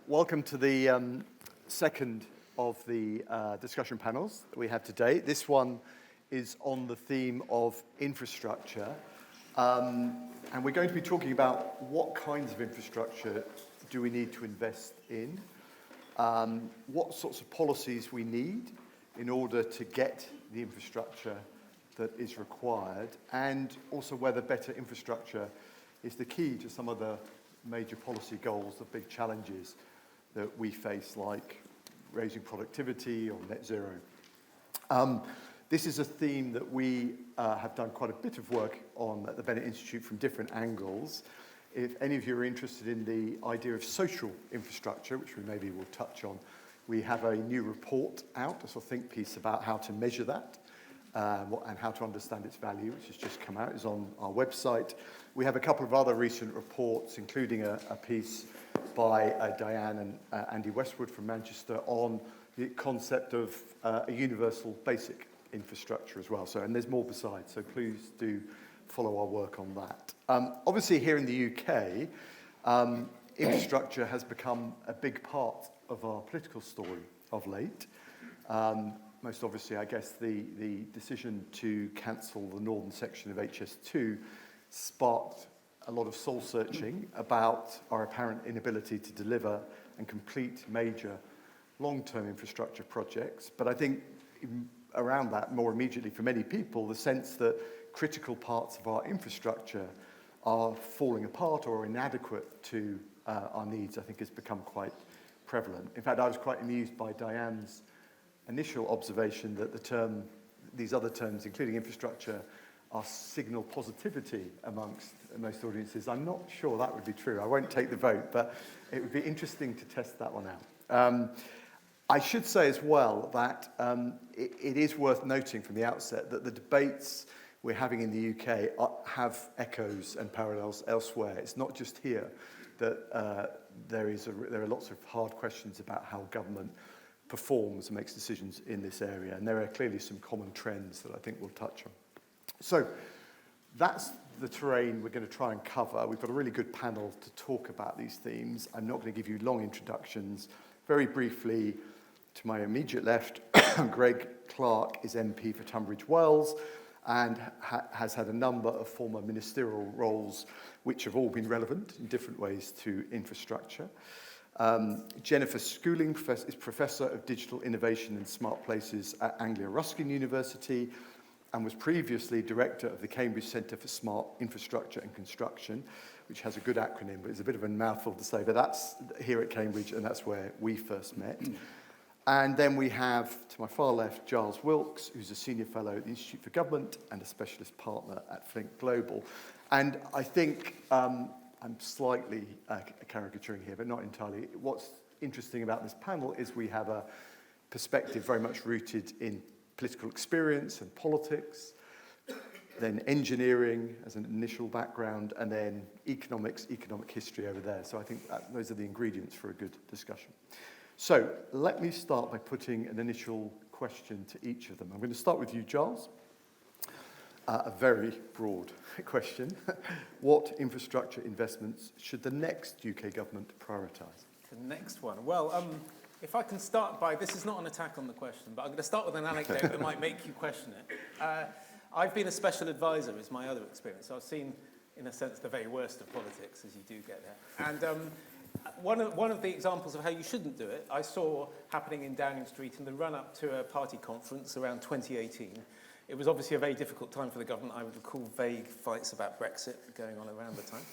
Welcome to the second of the discussion panels that we have today. This one is on the theme of infrastructure. And we're going to be talking about what kinds of infrastructure do we need to invest in, what sorts of policies we need in order to get the infrastructure that is required, and also whether better infrastructure is the key to some of the major policy goals, the big challenges that we face, like raising productivity or net zero. This is a theme that we have done quite a bit of work on at the Bennett Institute from different angles. If any of you are interested in the idea of social infrastructure, which we maybe will touch on, we have a new report out, a sort of think piece about how to measure that and how to understand its value, which has just come out. It's on our website. We have a couple of other recent reports, including a piece by Diane and Andy Westwood from Manchester on the concept of a universal basic infrastructure as well. And there's more besides, so please do follow our work on that. Obviously, here in the UK, infrastructure has become a big part of our political story of late. Most obviously, I guess, the decision to cancel the northern section of HS2 sparked a lot of soul-searching about our apparent inability to deliver and complete major long-term infrastructure projects. But I think around that, more immediately for many people, the sense that critical parts of our infrastructure are falling apart or inadequate to our needs, I think has become quite prevalent. In fact, I was quite amused by Diane's initial observation that these other terms, including infrastructure, are signal positivity amongst most audiences. I'm not sure that would be true. I won't take the vote, but it would be interesting to test that one out. I should say as well that it is worth noting from the outset that the debates we're having in the UK have echoes and parallels elsewhere. It's not just here that there are lots of hard questions about how government performs and makes decisions in this area, and there are clearly some common trends that I think we'll touch on. So that's the terrain we're going to try and cover. We've got a really good panel to talk about these themes. I'm not going to give you long introductions. Very briefly, to my immediate left, Greg Clark is MP for Tunbridge Wells and has had a number of former ministerial roles which have all been relevant in different ways to infrastructure. Jennifer Schooling is Professor of Digital Innovation and Smart Places at Anglia Ruskin University and was previously Director of the Cambridge Centre for Smart Infrastructure and Construction, which has a good acronym, but it's a bit of a mouthful to say, but that's here at Cambridge, and that's where we first met. And then we have, to my far left, Giles Wilkes, who's a Senior Fellow at the Institute for Government and a Specialist Partner at Flink Global. And I think I'm slightly caricaturing here, but not entirely. What's interesting about this panel is we have a perspective very much rooted in political experience and politics, then engineering as an initial background, and then economic history over there. So I think those are the ingredients for a good discussion. So let me start by putting an initial question to each of them. I'm going to start with you, Giles. A very broad question. What infrastructure investments should the next UK government prioritise? The next one. Well, if I can start by, this is not an attack on the question, but I'm going to start with an anecdote that might make you question it. I've been a special advisor, is my other experience. So I've seen, in a sense, the very worst of politics, as you do get there. And one of the examples of how you shouldn't do it, I saw happening in Downing Street in the run-up to a party conference around 2018. It was obviously a very difficult time for the government. I would recall vague fights about Brexit going on around the time.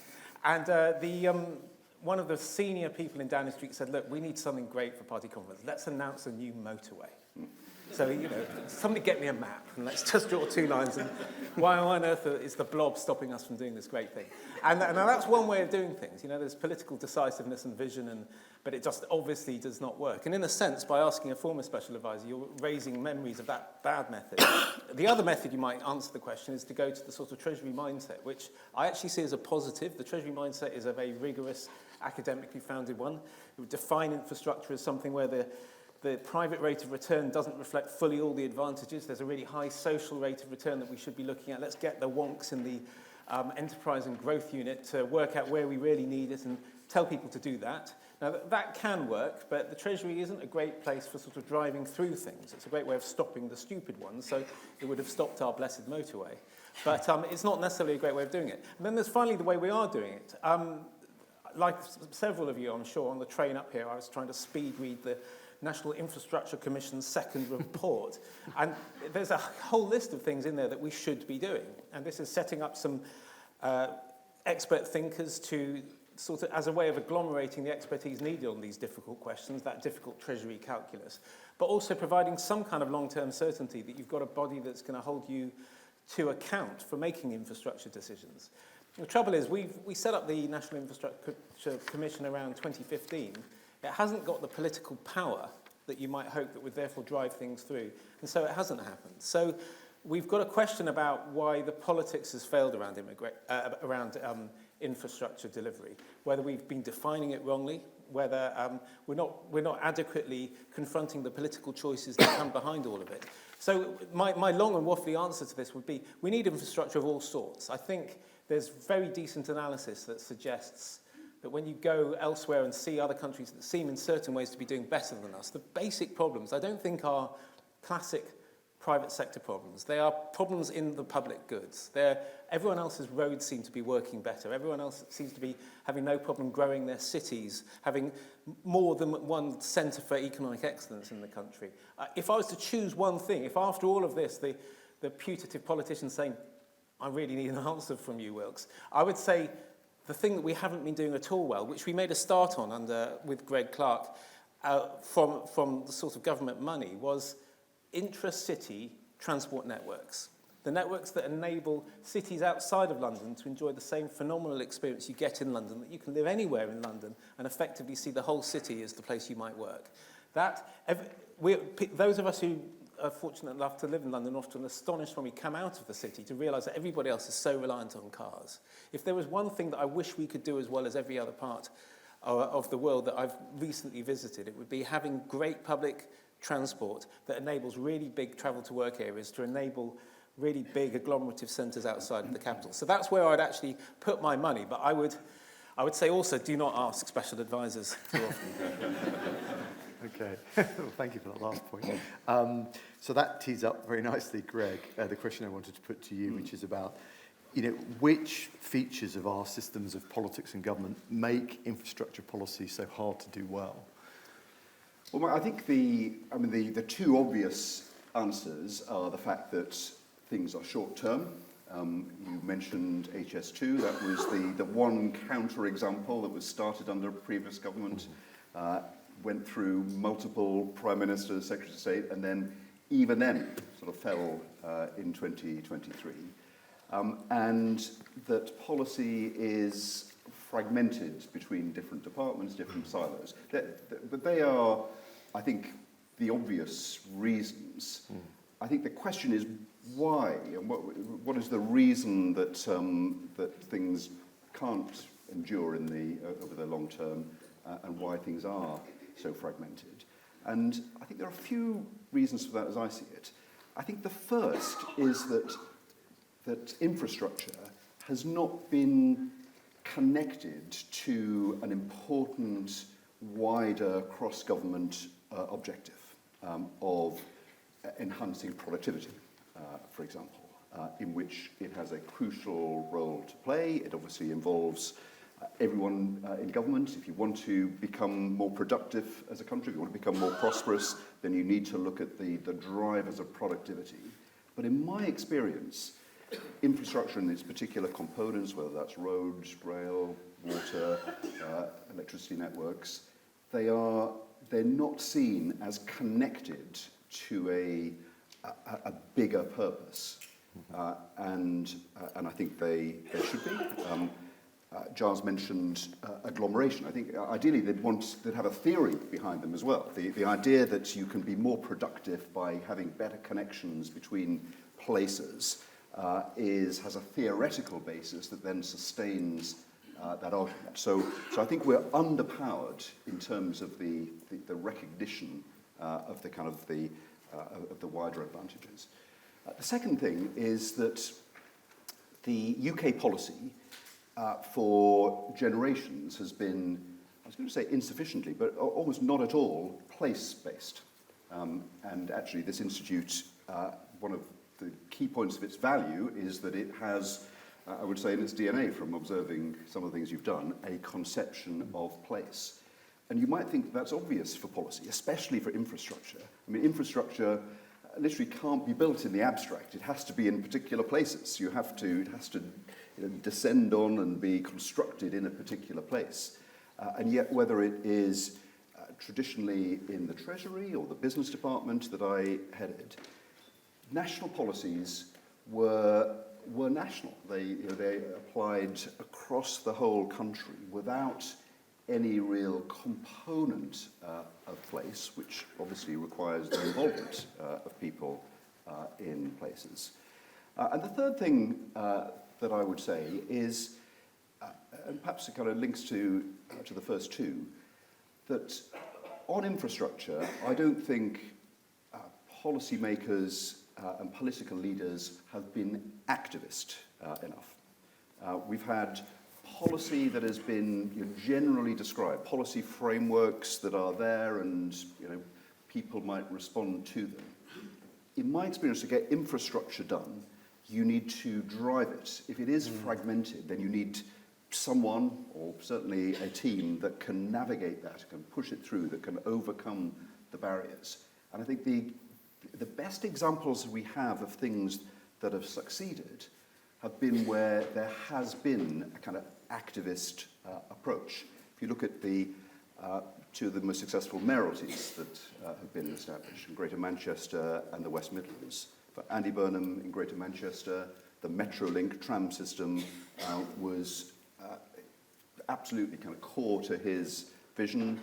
And one of the senior people in Downing Street said, look, we need something great for party conference. Let's announce a new motorway. So, somebody get me a map and let's just draw two lines. And why on earth is the blob stopping us from doing this great thing? And that's one way of doing things. There's political decisiveness and vision, but it just obviously does not work. And in a sense, by asking a former special advisor, you're raising memories of that bad method. The other method you might answer the question is to go to the sort of Treasury mindset, which I actually see as a positive. The Treasury mindset is a very rigorous, academically founded one. It would define infrastructure as something where the private rate of return doesn't reflect fully all the advantages. There's a really high social rate of return that we should be looking at. Let's get the wonks in the enterprise and growth unit to work out where we really need it and tell people to do that. Now, that can work, but the Treasury isn't a great place for sort of driving through things. It's a great way of stopping the stupid ones, so it would have stopped our blessed motorway. But it's not necessarily a great way of doing it. And then there's finally the way we are doing it. Like several of you, I'm sure, on the train up here, I was trying to speed read the National Infrastructure Commission's second report. And there's a whole list of things in there that we should be doing. And this is setting up some expert thinkers to sort of as a way of agglomerating the expertise needed on these difficult questions, that difficult Treasury calculus, but also providing some kind of long-term certainty that you've got a body that's going to hold you to account for making infrastructure decisions. The trouble is, we set up the National Infrastructure Commission around 2015. It hasn't got the political power that you might hope that would therefore drive things through, and so it hasn't happened. So we've got a question about why the politics has failed around infrastructure delivery, whether we've been defining it wrongly, whether we're not adequately confronting the political choices that come behind all of it. So my long and waffly answer to this would be, we need infrastructure of all sorts. I think there's very decent analysis that suggests that when you go elsewhere and see other countries that seem in certain ways to be doing better than us, the basic problems I don't think are classic private sector problems. They are problems in the public goods. Everyone else's roads seem to be working better. Everyone else seems to be having no problem growing their cities, having more than one centre for economic excellence in the country. If I was to choose one thing, if after all of this, the putative politicians saying, I really need an answer from you, Wilkes, I would say the thing that we haven't been doing at all well, which we made a start on with Greg Clark from the sort of government money, was intra-city transport networks. The networks that enable cities outside of London to enjoy the same phenomenal experience you get in London, that you can live anywhere in London and effectively see the whole city as the place you might work. Those of us who are fortunate enough to live in London are often astonished when we come out of the city to realise that everybody else is so reliant on cars. If there was one thing that I wish we could do as well as every other part of the world that I've recently visited, it would be having great public transport that enables really big travel to work areas to enable really big agglomerative centres outside of the capital. So that's where I'd actually put my money, but I would say also do not ask special advisors too often. Okay, well, thank you for that last point. So that tees up very nicely, Greg, the question I wanted to put to you, which is about, which features of our systems of politics and government make infrastructure policy so hard to do well? Well, I think the two obvious answers are the fact that things are short-term. You mentioned HS2. That was the one counter-example that was started under a previous government, went through multiple prime ministers, secretaries of state, and then even then sort of fell in 2023. And that policy is fragmented between different departments, different silos. But they are, I think, the obvious reasons. I think the question is why, and what is the reason that that things can't endure over the long term, and why things are so fragmented. And I think there are a few reasons for that as I see it. I think the first is that infrastructure has not been connected to an important, wider cross-government objective of enhancing productivity, for example, in which it has a crucial role to play. It obviously involves everyone in government. If you want to become more productive as a country, if you want to become more prosperous, then you need to look at the drivers of productivity. But in my experience, infrastructure and its particular components, whether that's roads, rail, water, electricity networks, they're not seen as connected to a bigger purpose, and I think they should be. Giles mentioned agglomeration. I think ideally they'd have a theory behind them as well. The idea that you can be more productive by having better connections between places has a theoretical basis that then sustains that argument. So I think we're underpowered in terms of the recognition of the wider advantages. The second thing is that the UK policy for generations has been, I was going to say insufficiently, but almost not at all place-based. And actually this institute, one of the key points of its value is that it has, I would say in its DNA from observing some of the things you've done, a conception of place. And you might think that's obvious for policy, especially for infrastructure. I mean, infrastructure literally can't be built in the abstract. It has to be in particular places. It has to descend on and be constructed in a particular place. And yet, whether it is traditionally in the Treasury or the Business Department that I headed, national policies were national. They applied across the whole country without any real component of place, which obviously requires the involvement of people in places. And the third thing that I would say is, and perhaps it kind of links to the first two, that on infrastructure, I don't think policymakers and political leaders have been activist enough. We've had policy that has been generally described, policy frameworks that are there and people might respond to them. In my experience, to get infrastructure done, you need to drive it. If it is fragmented, then you need someone, or certainly a team, that can navigate that, can push it through, that can overcome the barriers. And I think the best examples we have of things that have succeeded have been where there has been a kind of activist approach. If you look at the two of the most successful mayoralties that have been established in Greater Manchester and the West Midlands. For Andy Burnham in Greater Manchester, the Metrolink tram system was absolutely kind of core to his vision.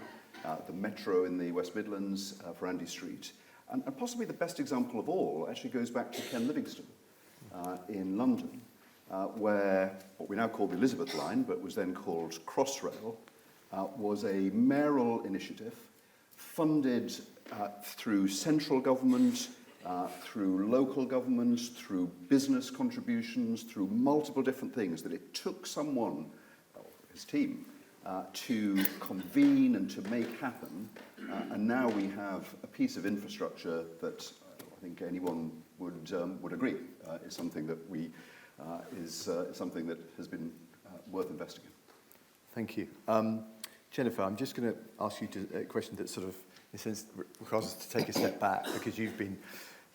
The metro in the West Midlands for Andy Street. And possibly the best example of all actually goes back to Ken Livingstone in London, where what we now call the Elizabeth Line, but was then called Crossrail, was a mayoral initiative funded through central government, through local governments, through business contributions, through multiple different things, that it took someone, his team, to convene and to make happen. And now we have a piece of infrastructure that I think anyone would agree is something that is something that has been worth investing in. Thank you. Jennifer, I'm just going to ask you a question that sort of, in a sense, requires us to take a step back, because you've been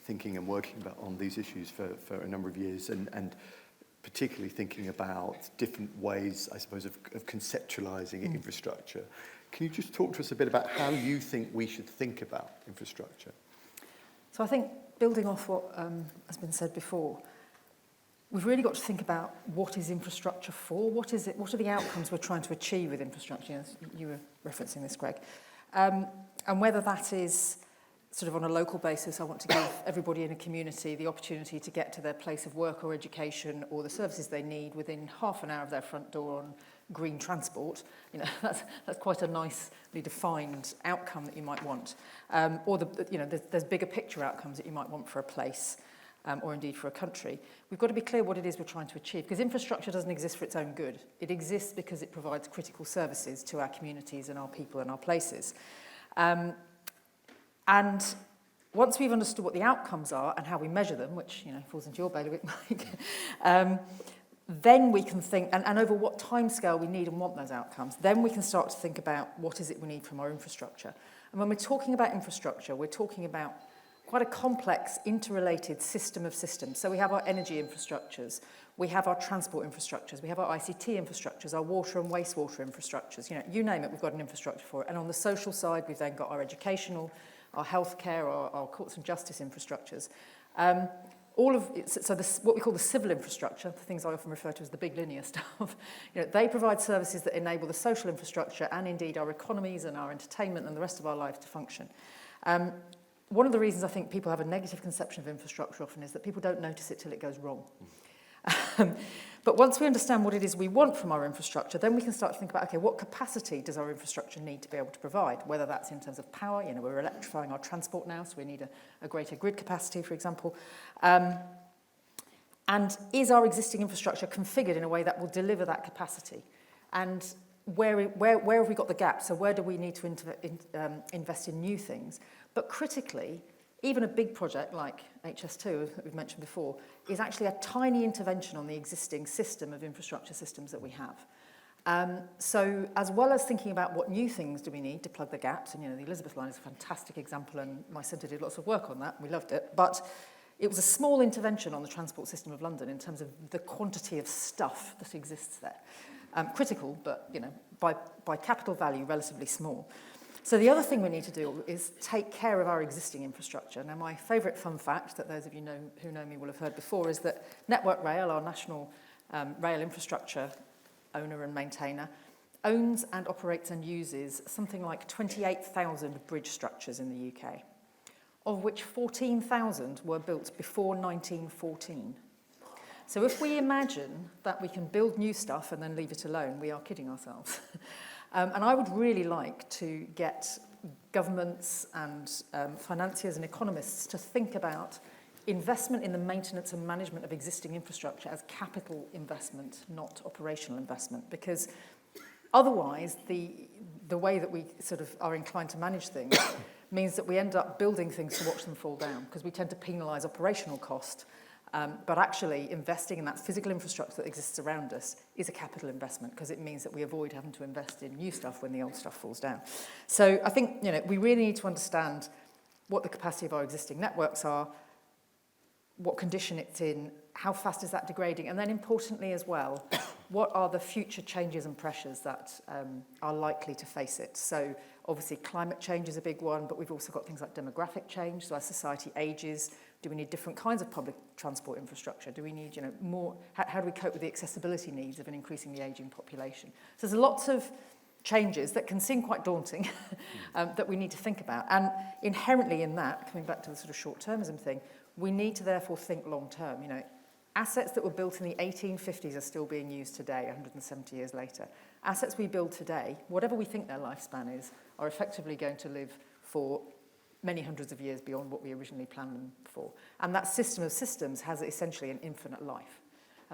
thinking and working on these issues for a number of years, and particularly thinking about different ways, I suppose, of conceptualising infrastructure. Can you just talk to us a bit about how you think we should think about infrastructure? So I think, building off what has been said before, we've really got to think about what is infrastructure for, what is it, what are the outcomes we're trying to achieve with infrastructure, as you were referencing this, Greg, and whether that is sort of on a local basis. I want to give everybody in a community the opportunity to get to their place of work or education or the services they need within half an hour of their front door on green transport. That's quite a nicely defined outcome that you might want. Or there's bigger picture outcomes that you might want for a place. Or indeed for a country. We've got to be clear what it is we're trying to achieve, because infrastructure doesn't exist for its own good. It exists because it provides critical services to our communities and our people and our places. And once we've understood what the outcomes are and how we measure them, which falls into your bailiwick, Mike, then we can think, and over what timescale we need and want those outcomes, then we can start to think about what is it we need from our infrastructure. And when we're talking about infrastructure, we're talking about quite a complex, interrelated system of systems. So we have our energy infrastructures, we have our transport infrastructures, we have our ICT infrastructures, our water and wastewater infrastructures. You name it, we've got an infrastructure for it. And on the social side, we've then got our educational, our healthcare, our courts and justice infrastructures. What we call the civil infrastructure, the things I often refer to as the big linear stuff, they provide services that enable the social infrastructure and indeed our economies and our entertainment and the rest of our lives to function. One of the reasons I think people have a negative conception of infrastructure often is that people don't notice it till it goes wrong. But once we understand what it is we want from our infrastructure, then we can start to think about, okay, what capacity does our infrastructure need to be able to provide? Whether that's in terms of power, we're electrifying our transport now, so we need a greater grid capacity, for example. And is our existing infrastructure configured in a way that will deliver that capacity? And where have we got the gap? So where do we need to invest in new things? But critically, even a big project like HS2, that we've mentioned before, is actually a tiny intervention on the existing system of infrastructure systems that we have. So as well as thinking about what new things do we need to plug the gaps, and the Elizabeth line is a fantastic example, and my centre did lots of work on that, we loved it, but it was a small intervention on the transport system of London in terms of the quantity of stuff that exists there. Critical, but by capital value, relatively small. So the other thing we need to do is take care of our existing infrastructure. Now, my favourite fun fact that those of you who know me will have heard before is that Network Rail, our national rail infrastructure owner and maintainer, owns and operates and uses something like 28,000 bridge structures in the UK, of which 14,000 were built before 1914. So if we imagine that we can build new stuff and then leave it alone, we are kidding ourselves. And I would really like to get governments and financiers and economists to think about investment in the maintenance and management of existing infrastructure as capital investment, not operational investment, because otherwise the way that we sort of are inclined to manage things means that we end up building things to watch them fall down, because we tend to penalise operational cost. But actually investing in that physical infrastructure that exists around us is a capital investment, because it means that we avoid having to invest in new stuff when the old stuff falls down. So I think we really need to understand what the capacity of our existing networks are, what condition it's in, how fast is that degrading, and then importantly as well, what are the future changes and pressures that are likely to face it. So obviously climate change is a big one, but we've also got things like demographic change. So as society ages, do we need different kinds of public transport infrastructure? Do we need more, how do we cope with the accessibility needs of an increasingly ageing population? So there's lots of changes that can seem quite daunting that we need to think about. And inherently in that, coming back to the sort of short-termism thing, we need to therefore think long-term. Assets that were built in the 1850s are still being used today, 170 years later. Assets we build today, whatever we think their lifespan is, are effectively going to live for many hundreds of years beyond what we originally planned them for. And that system of systems has essentially an infinite life.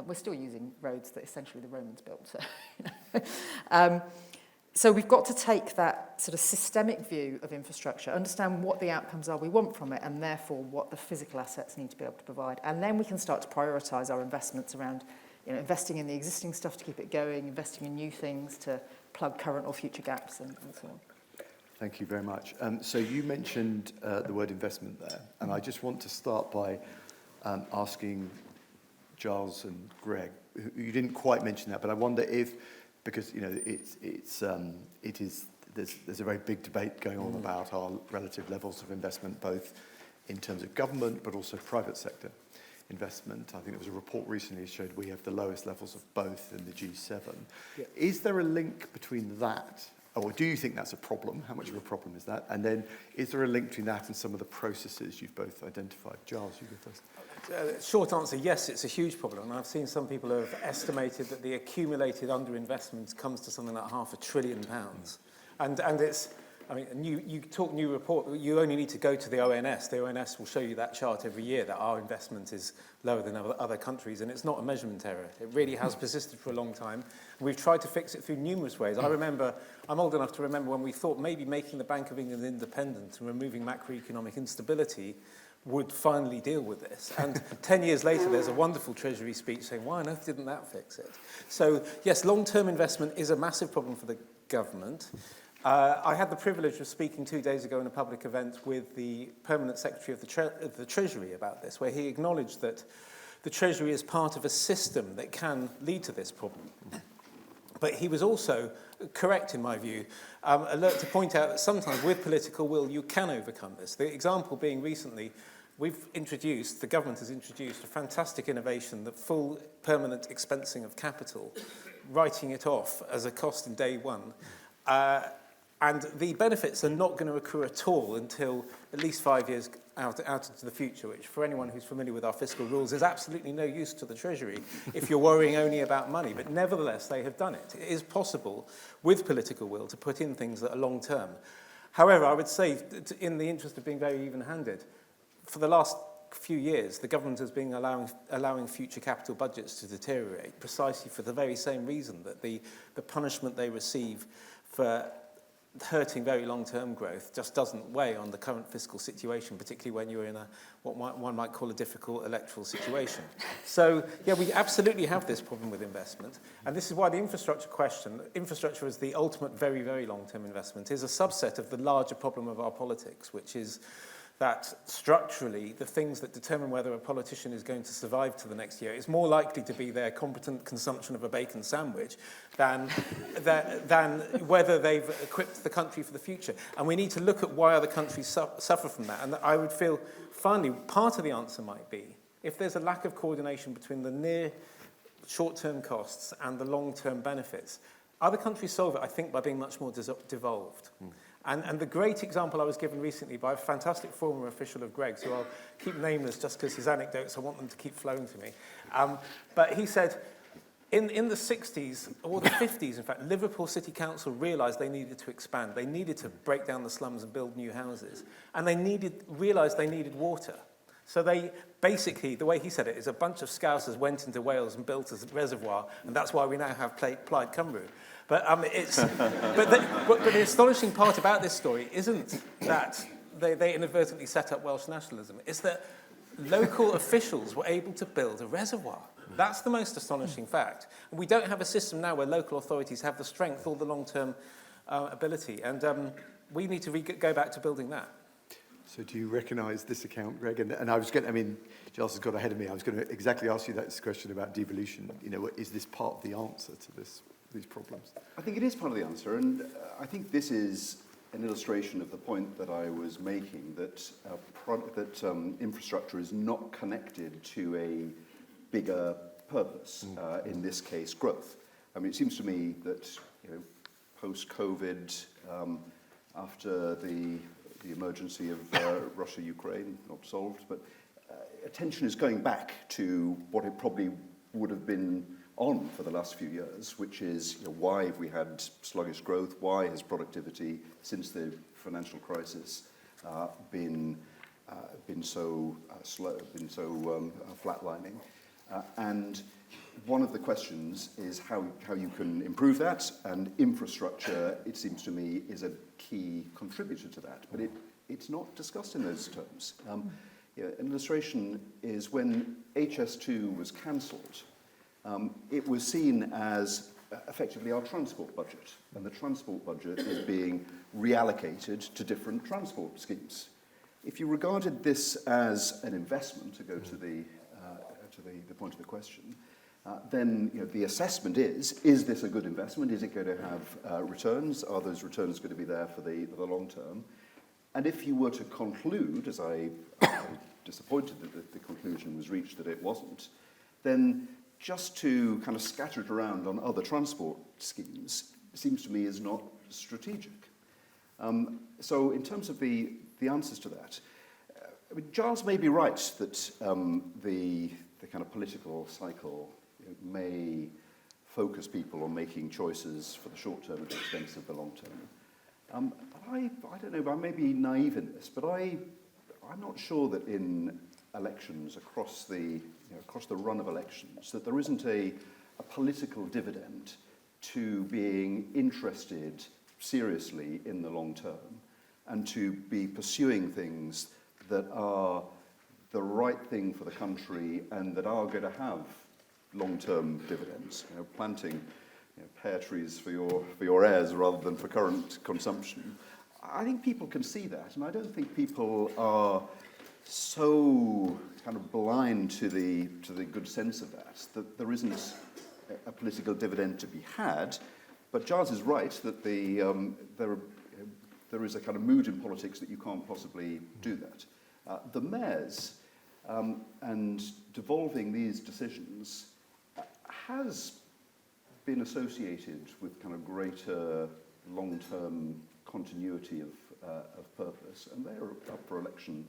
We're still using roads that essentially the Romans built. So we've got to take that sort of systemic view of infrastructure, understand what the outcomes are we want from it, and therefore what the physical assets need to be able to provide. And then we can start to prioritise our investments around investing in the existing stuff to keep it going, investing in new things to plug current or future gaps, and so on. Thank you very much. So you mentioned the word investment there, and I just want to start by asking Giles and Greg, you didn't quite mention that, but I wonder if, because there's a very big debate going on about our relative levels of investment, both in terms of government but also private sector investment. I think there was a report recently that showed we have the lowest levels of both in the G7. Yeah. Is there a link between that, or do you think that's a problem? How much of a problem is that? And then is there a link between that and some of the processes you've both identified? Giles, you go first. Short answer, yes, it's a huge problem. And I've seen some people have estimated that the accumulated underinvestment comes to something like £500 billion. And it's, you talk new report, you only need to go to the ONS. The ONS will show you that chart every year that our investment is lower than other countries, and it's not a measurement error. It really has persisted for a long time. We've tried to fix it through numerous ways. I'm old enough to remember when we thought maybe making the Bank of England independent and removing macroeconomic instability would finally deal with this. And 10 years later, there's a wonderful Treasury speech saying, why on earth didn't that fix it? So, yes, long-term investment is a massive problem for the government. I had the privilege of speaking 2 days ago in a public event with the Permanent Secretary of the Treasury about this, where he acknowledged that the Treasury is part of a system that can lead to this problem. But he was also correct, in my view, alert to point out that sometimes with political will you can overcome this. The example being recently, the government has introduced a fantastic innovation, the full permanent expensing of capital, writing it off as a cost in day one. And the benefits are not going to accrue at all until at least 5 years out into the future, which for anyone who's familiar with our fiscal rules is absolutely no use to the Treasury if you're worrying only about money. But nevertheless, they have done it. It is possible, with political will, to put in things that are long-term. However, I would say, in the interest of being very even-handed, for the last few years, the government has been allowing future capital budgets to deteriorate precisely for the very same reason, that the punishment they receive for hurting very long-term growth just doesn't weigh on the current fiscal situation, particularly when you're in one might call a difficult electoral situation. So, yeah, we absolutely have this problem with investment, and this is why the infrastructure as the ultimate very, very long-term investment, is a subset of the larger problem of our politics, which is that structurally the things that determine whether a politician is going to survive to the next year is more likely to be their competent consumption of a bacon sandwich than whether they've equipped the country for the future. And we need to look at why other countries suffer from that. And I would feel, finally, part of the answer might be, if there's a lack of coordination between the near short-term costs and the long-term benefits, other countries solve it, I think, by being much more devolved. And the great example I was given recently by a fantastic former official of Greg's, who I'll keep nameless just because his anecdotes, I want them to keep flowing to me. But he said, in the 60s, or the 50s, in fact, Liverpool City Council realised they needed to expand. They needed to break down the slums and build new houses. And they realised they needed water. So they basically, the way he said it, is a bunch of Scousers went into Wales and built a reservoir, and that's why we now have Plaid Cymru. But but the astonishing part about this story isn't that they inadvertently set up Welsh nationalism. It's that local officials were able to build a reservoir. That's the most astonishing fact. And we don't have a system now where local authorities have the strength or the long-term ability. And we need to go back to building that. So do you recognise this account, Greg? And I was going to, I mean, Giles has got ahead of me. I was going to exactly ask you that question about devolution. You know, is this part of the answer to these problems? I think it is part of the answer, and I think this is an illustration of the point that I was making, that infrastructure is not connected to a bigger purpose, in this case, growth. I mean, it seems to me that, you know, post-COVID, after the emergency of Russia-Ukraine, not solved, but attention is going back to what it probably would have been on for the last few years, which is, you know, why have we had sluggish growth? Why has productivity since the financial crisis been so slow, been so flatlining? And one of the questions is how you can improve that, and infrastructure, it seems to me, is a key contributor to that. But it's not discussed in those terms. You know, an illustration is when HS2 was cancelled, it was seen as effectively our transport budget, and the transport budget is being reallocated to different transport schemes. If you regarded this as an investment, to go to the point of the question, then, you know, the assessment is this a good investment? Is it going to have returns? Are those returns going to be there for the long term? And if you were to conclude, as I'm disappointed that the conclusion was reached that it wasn't, then just to kind of scatter it around on other transport schemes, it seems to me, is not strategic. So in terms of the answers to that, I mean, Giles may be right that the kind of political cycle, you know, may focus people on making choices for the short term at the expense of the long term. But I don't know, I may be naive in this, but I'm not sure that in elections across the run of elections, that there isn't a political dividend to being interested seriously in the long term and to be pursuing things that are the right thing for the country and that are going to have long-term dividends. You know, planting, you know, pear trees for your heirs rather than for current consumption. I think people can see that, and I don't think people are so kind of blind to the good sense of that there isn't a political dividend to be had. But Giles is right that there is a kind of mood in politics that you can't possibly do that. The mayors and devolving these decisions has been associated with kind of greater long-term continuity of purpose, and they're up for election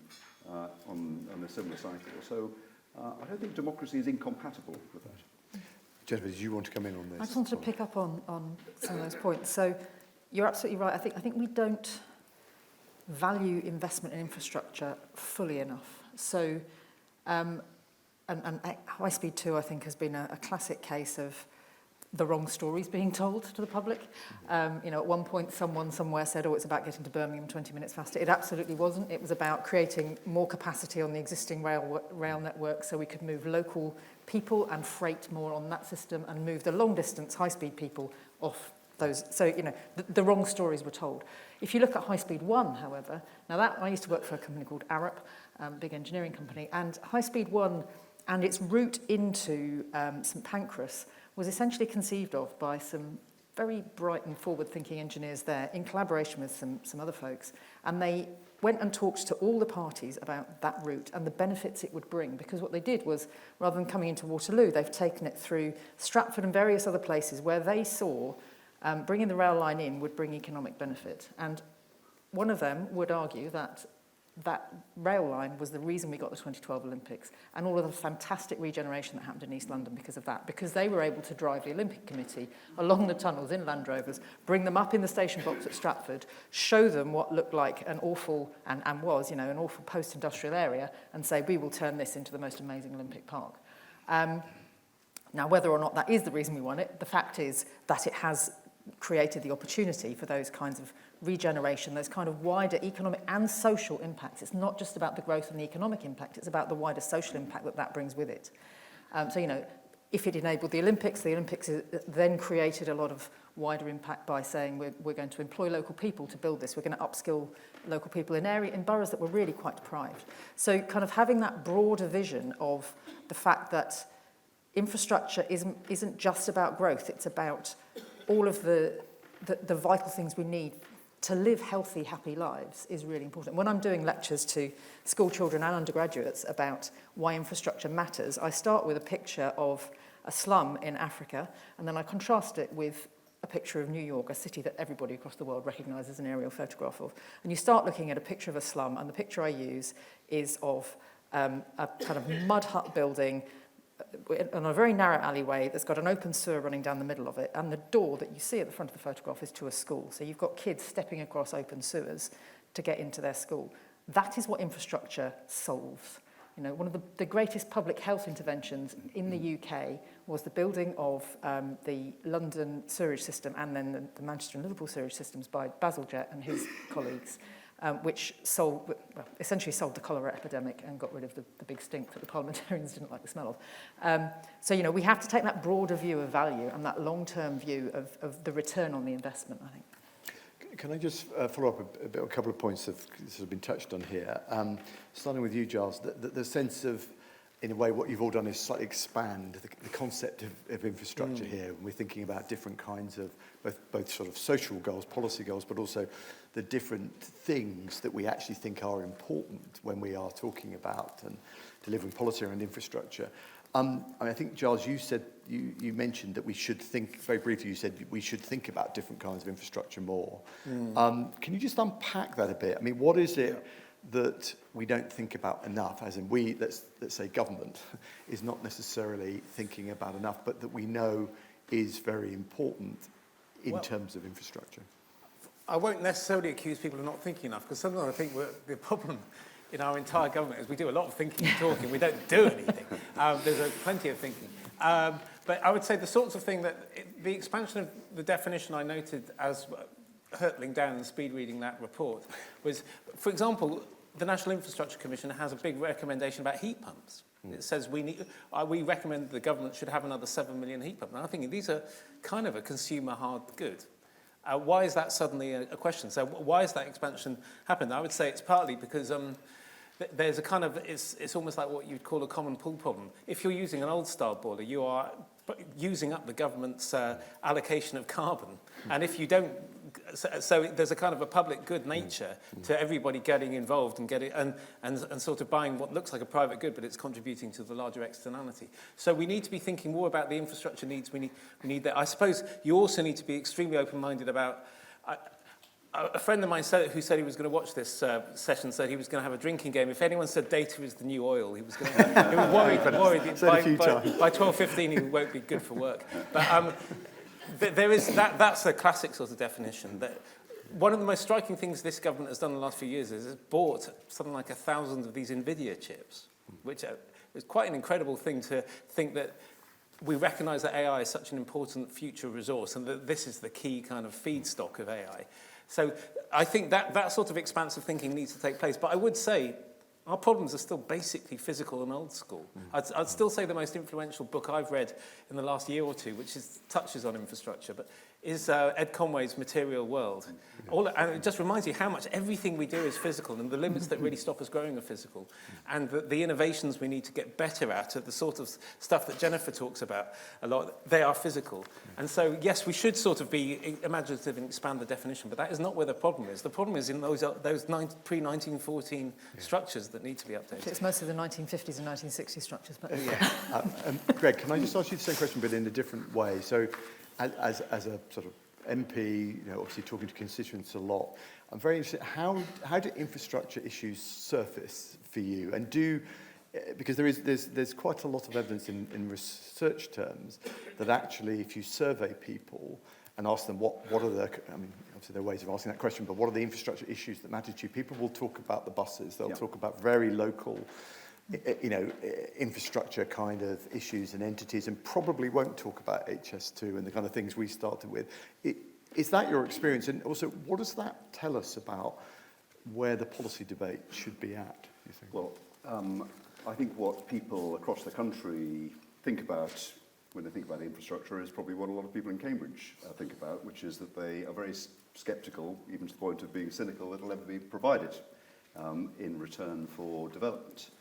on a similar cycle. So I don't think democracy is incompatible with that. Jennifer, did you want to come in on this? I just wanted to pick up on some of those points. So you're absolutely right. I think we don't value investment in infrastructure fully enough. So And High Speed 2, I think, has been a classic case of the wrong stories being told to the public. At one point, someone somewhere said, it's about getting to Birmingham 20 minutes faster. It absolutely wasn't. It was about creating more capacity on the existing rail network so we could move local people and freight more on that system and move the long-distance high-speed people off those. So, the wrong stories were told. If you look at High Speed 1, however, I used to work for a company called Arup, big engineering company, and High Speed 1 and its route into St Pancras was essentially conceived of by some very bright and forward-thinking engineers there in collaboration with some other folks. And they went and talked to all the parties about that route and the benefits it would bring. Because what they did was, rather than coming into Waterloo, they've taken it through Stratford and various other places where they saw bringing the rail line in would bring economic benefit. And one of them would argue that that rail line was the reason we got the 2012 Olympics and all of the fantastic regeneration that happened in East London because of that, because they were able to drive the Olympic Committee along the tunnels in Land Rovers, bring them up in the station box at Stratford, show them what looked like an awful, and was, an awful post-industrial area, and say, we will turn this into the most amazing Olympic park. Now, whether or not that is the reason we want it, the fact is that it has created the opportunity for those kinds of regeneration, those kind of wider economic and social impacts. It's not just about the growth and the economic impact, it's about the wider social impact that brings with it. If it enabled the Olympics then created a lot of wider impact by saying we're going to employ local people to build this, we're going to upskill local people in boroughs that were really quite deprived. So kind of having that broader vision of the fact that infrastructure isn't just about growth, it's about all of the vital things we need to live healthy, happy lives is really important. When I'm doing lectures to school children and undergraduates about why infrastructure matters, I start with a picture of a slum in Africa, and then I contrast it with a picture of New York, a city that everybody across the world recognises an aerial photograph of. And you start looking at a picture of a slum, and the picture I use is of a kind of mud hut building on a very narrow alleyway that's got an open sewer running down the middle of it, and the door that you see at the front of the photograph is to a school. So you've got kids stepping across open sewers to get into their school. That is what infrastructure solves. One of the greatest public health interventions in the UK was the building of the London sewerage system and then the Manchester and Liverpool sewerage systems by Bazalgette and his colleagues, which essentially solved the cholera epidemic and got rid of the big stink that the parliamentarians didn't like the smell of. We have to take that broader view of value and that long-term view of the return on the investment, I think. Can I just follow up a couple of points that have been touched on here? Starting with you, Giles, the sense of, in a way, what you've all done is slightly expand the concept of infrastructure here. We're thinking about different kinds of both sort of social goals, policy goals, but also the different things that we actually think are important when we are talking about and delivering policy around infrastructure. I think, Giles, you mentioned that we should think, very briefly, you said we should think about different kinds of infrastructure more. Can you just unpack that a bit? I mean, what is it that we don't think about enough, as in we, let's say government, is not necessarily thinking about enough, but that we know is very important in terms of infrastructure? I won't necessarily accuse people of not thinking enough, because sometimes I think the problem in our entire government is we do a lot of thinking and talking, we don't do anything. There's plenty of thinking. But I would say the sorts of thing that, the expansion of the definition I noted as hurtling down and speed reading that report was, for example, the National Infrastructure Commission has a big recommendation about heat pumps. It says we recommend the government should have another 7 million heat pumps. And I'm thinking these are kind of a consumer hard good. Why is that suddenly a question? So why is that expansion happening? I would say it's partly because there's a kind of, it's almost like what you'd call a common pool problem. If you're using an old style boiler, you are using up the government's allocation of carbon. And if you don't, so there's a kind of a public good nature to everybody getting involved and and sort of buying what looks like a private good, but it's contributing to the larger externality. So we need to be thinking more about the infrastructure needs. We need that. I suppose you also need to be extremely open-minded about. A friend of mine who said he was going to watch this session said he was going to have a drinking game. If anyone said data is the new oil, he was going to. He was worried by 12:15 he won't be good for work. But there is that's a classic sort of definition. That one of the most striking things this government has done in the last few years is it's bought something like 1,000 of these NVIDIA chips. which is quite an incredible thing to think that we recognise that AI is such an important future resource and that this is the key kind of feedstock of AI. So I think that sort of expansive thinking needs to take place. But I would say our problems are still basically physical and old school. I'd still say the most influential book I've read in the last year or two, which touches on infrastructure, but is Ed Conway's Material World. And it just reminds you how much everything we do is physical, and the limits that really stop us growing are physical. And the innovations we need to get better at, the sort of stuff that Jennifer talks about a lot, they are physical. And so, yes, we should sort of be imaginative and expand the definition, but that is not where the problem is. The problem is in those pre-1914 structures that need to be updated. It's mostly the 1950s and 1960s structures. But Greg, can I just ask you the same question, but in a different way? So, as a sort of MP, obviously talking to constituents a lot, I'm very interested, how do infrastructure issues surface for you? And because there's quite a lot of evidence in research terms that actually if you survey people and ask them what are the, obviously there are ways of asking that question, but what are the infrastructure issues that matter to you? People will talk about the buses, they'll talk about very local infrastructure kind of issues and entities, and probably won't talk about HS2 and the kind of things we started with. Is that your experience? And also, what does that tell us about where the policy debate should be at, do you think? Well, I think what people across the country think about when they think about infrastructure is probably what a lot of people in Cambridge think about, which is that they are very sceptical, even to the point of being cynical, that it'll ever be provided in return for development.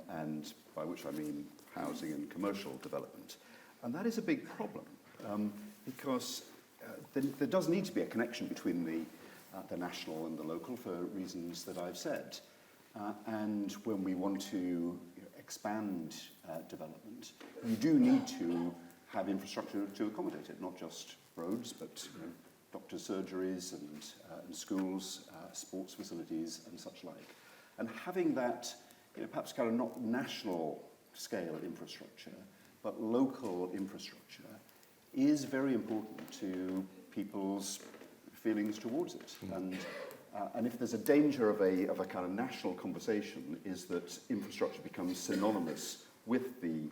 And by which I mean housing and commercial development. And that is a big problem because there does need to be a connection between the national and the local for reasons that I've said. And when we want to expand development, you do need to have infrastructure to accommodate it, not just roads, but doctors' surgeries and schools, sports facilities and such like. And having that perhaps kind of not national scale infrastructure, but local infrastructure is very important to people's feelings towards it. And if there's a danger of a kind of national conversation, is that infrastructure becomes synonymous with the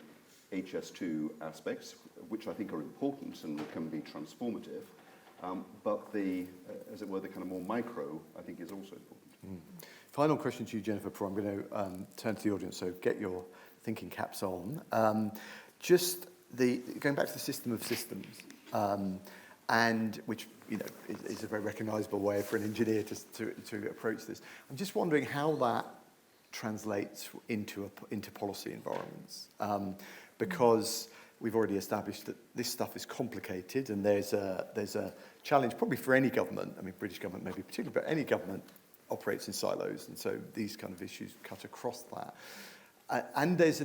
HS2 aspects, which I think are important and can be transformative, but as it were, the kind of more micro, I think is also important. Final question to you, Jennifer, before I'm going to turn to the audience, so get your thinking caps on. Just going back to the system of systems, and which is a very recognisable way for an engineer to approach this. I'm just wondering how that translates into policy environments, because we've already established that this stuff is complicated, and there's a challenge probably for any government. I mean, British government maybe particularly, but any government operates in silos, and so these kind of issues cut across that. And there's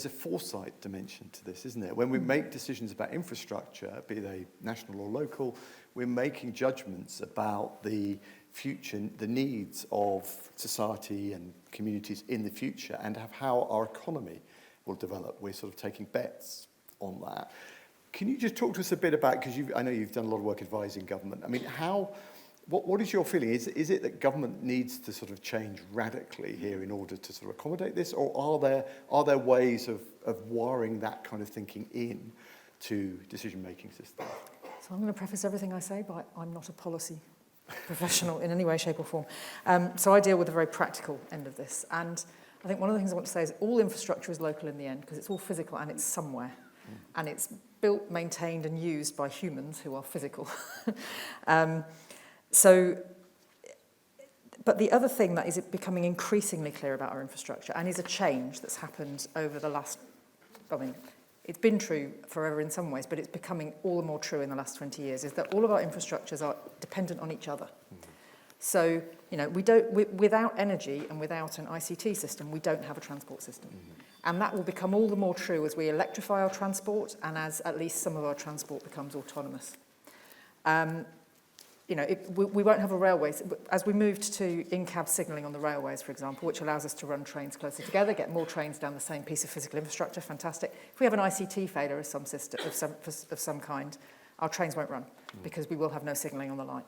a foresight dimension to this, isn't there? When we make decisions about infrastructure, be they national or local, we're making judgments about the future, the needs of society and communities in the future, and how our economy will develop. We're sort of taking bets on that. Can you just talk to us a bit about, because I know you've done a lot of work advising government. I mean, what is your feeling? Is it that government needs to sort of change radically here in order to sort of accommodate this, or are there ways of wiring that kind of thinking in to decision-making systems? So I'm going to preface everything I say by I'm not a policy professional in any way, shape or form. So I deal with the very practical end of this. And I think one of the things I want to say is all infrastructure is local in the end, because it's all physical and it's somewhere. And it's built, maintained and used by humans who are physical. But the other thing that is becoming increasingly clear about our infrastructure, and is a change that's happened over the last, it's been true forever in some ways, but it's becoming all the more true in the last 20 years, is that all of our infrastructures are dependent on each other. So, without energy and without an ICT system, we don't have a transport system. And that will become all the more true as we electrify our transport and as at least some of our transport becomes autonomous. We won't have a railway. As we moved to in-cab signalling on the railways, for example, which allows us to run trains closer together, get more trains down the same piece of physical infrastructure, fantastic. If we have an ICT failure of some kind, our trains won't run because we will have no signalling on the line.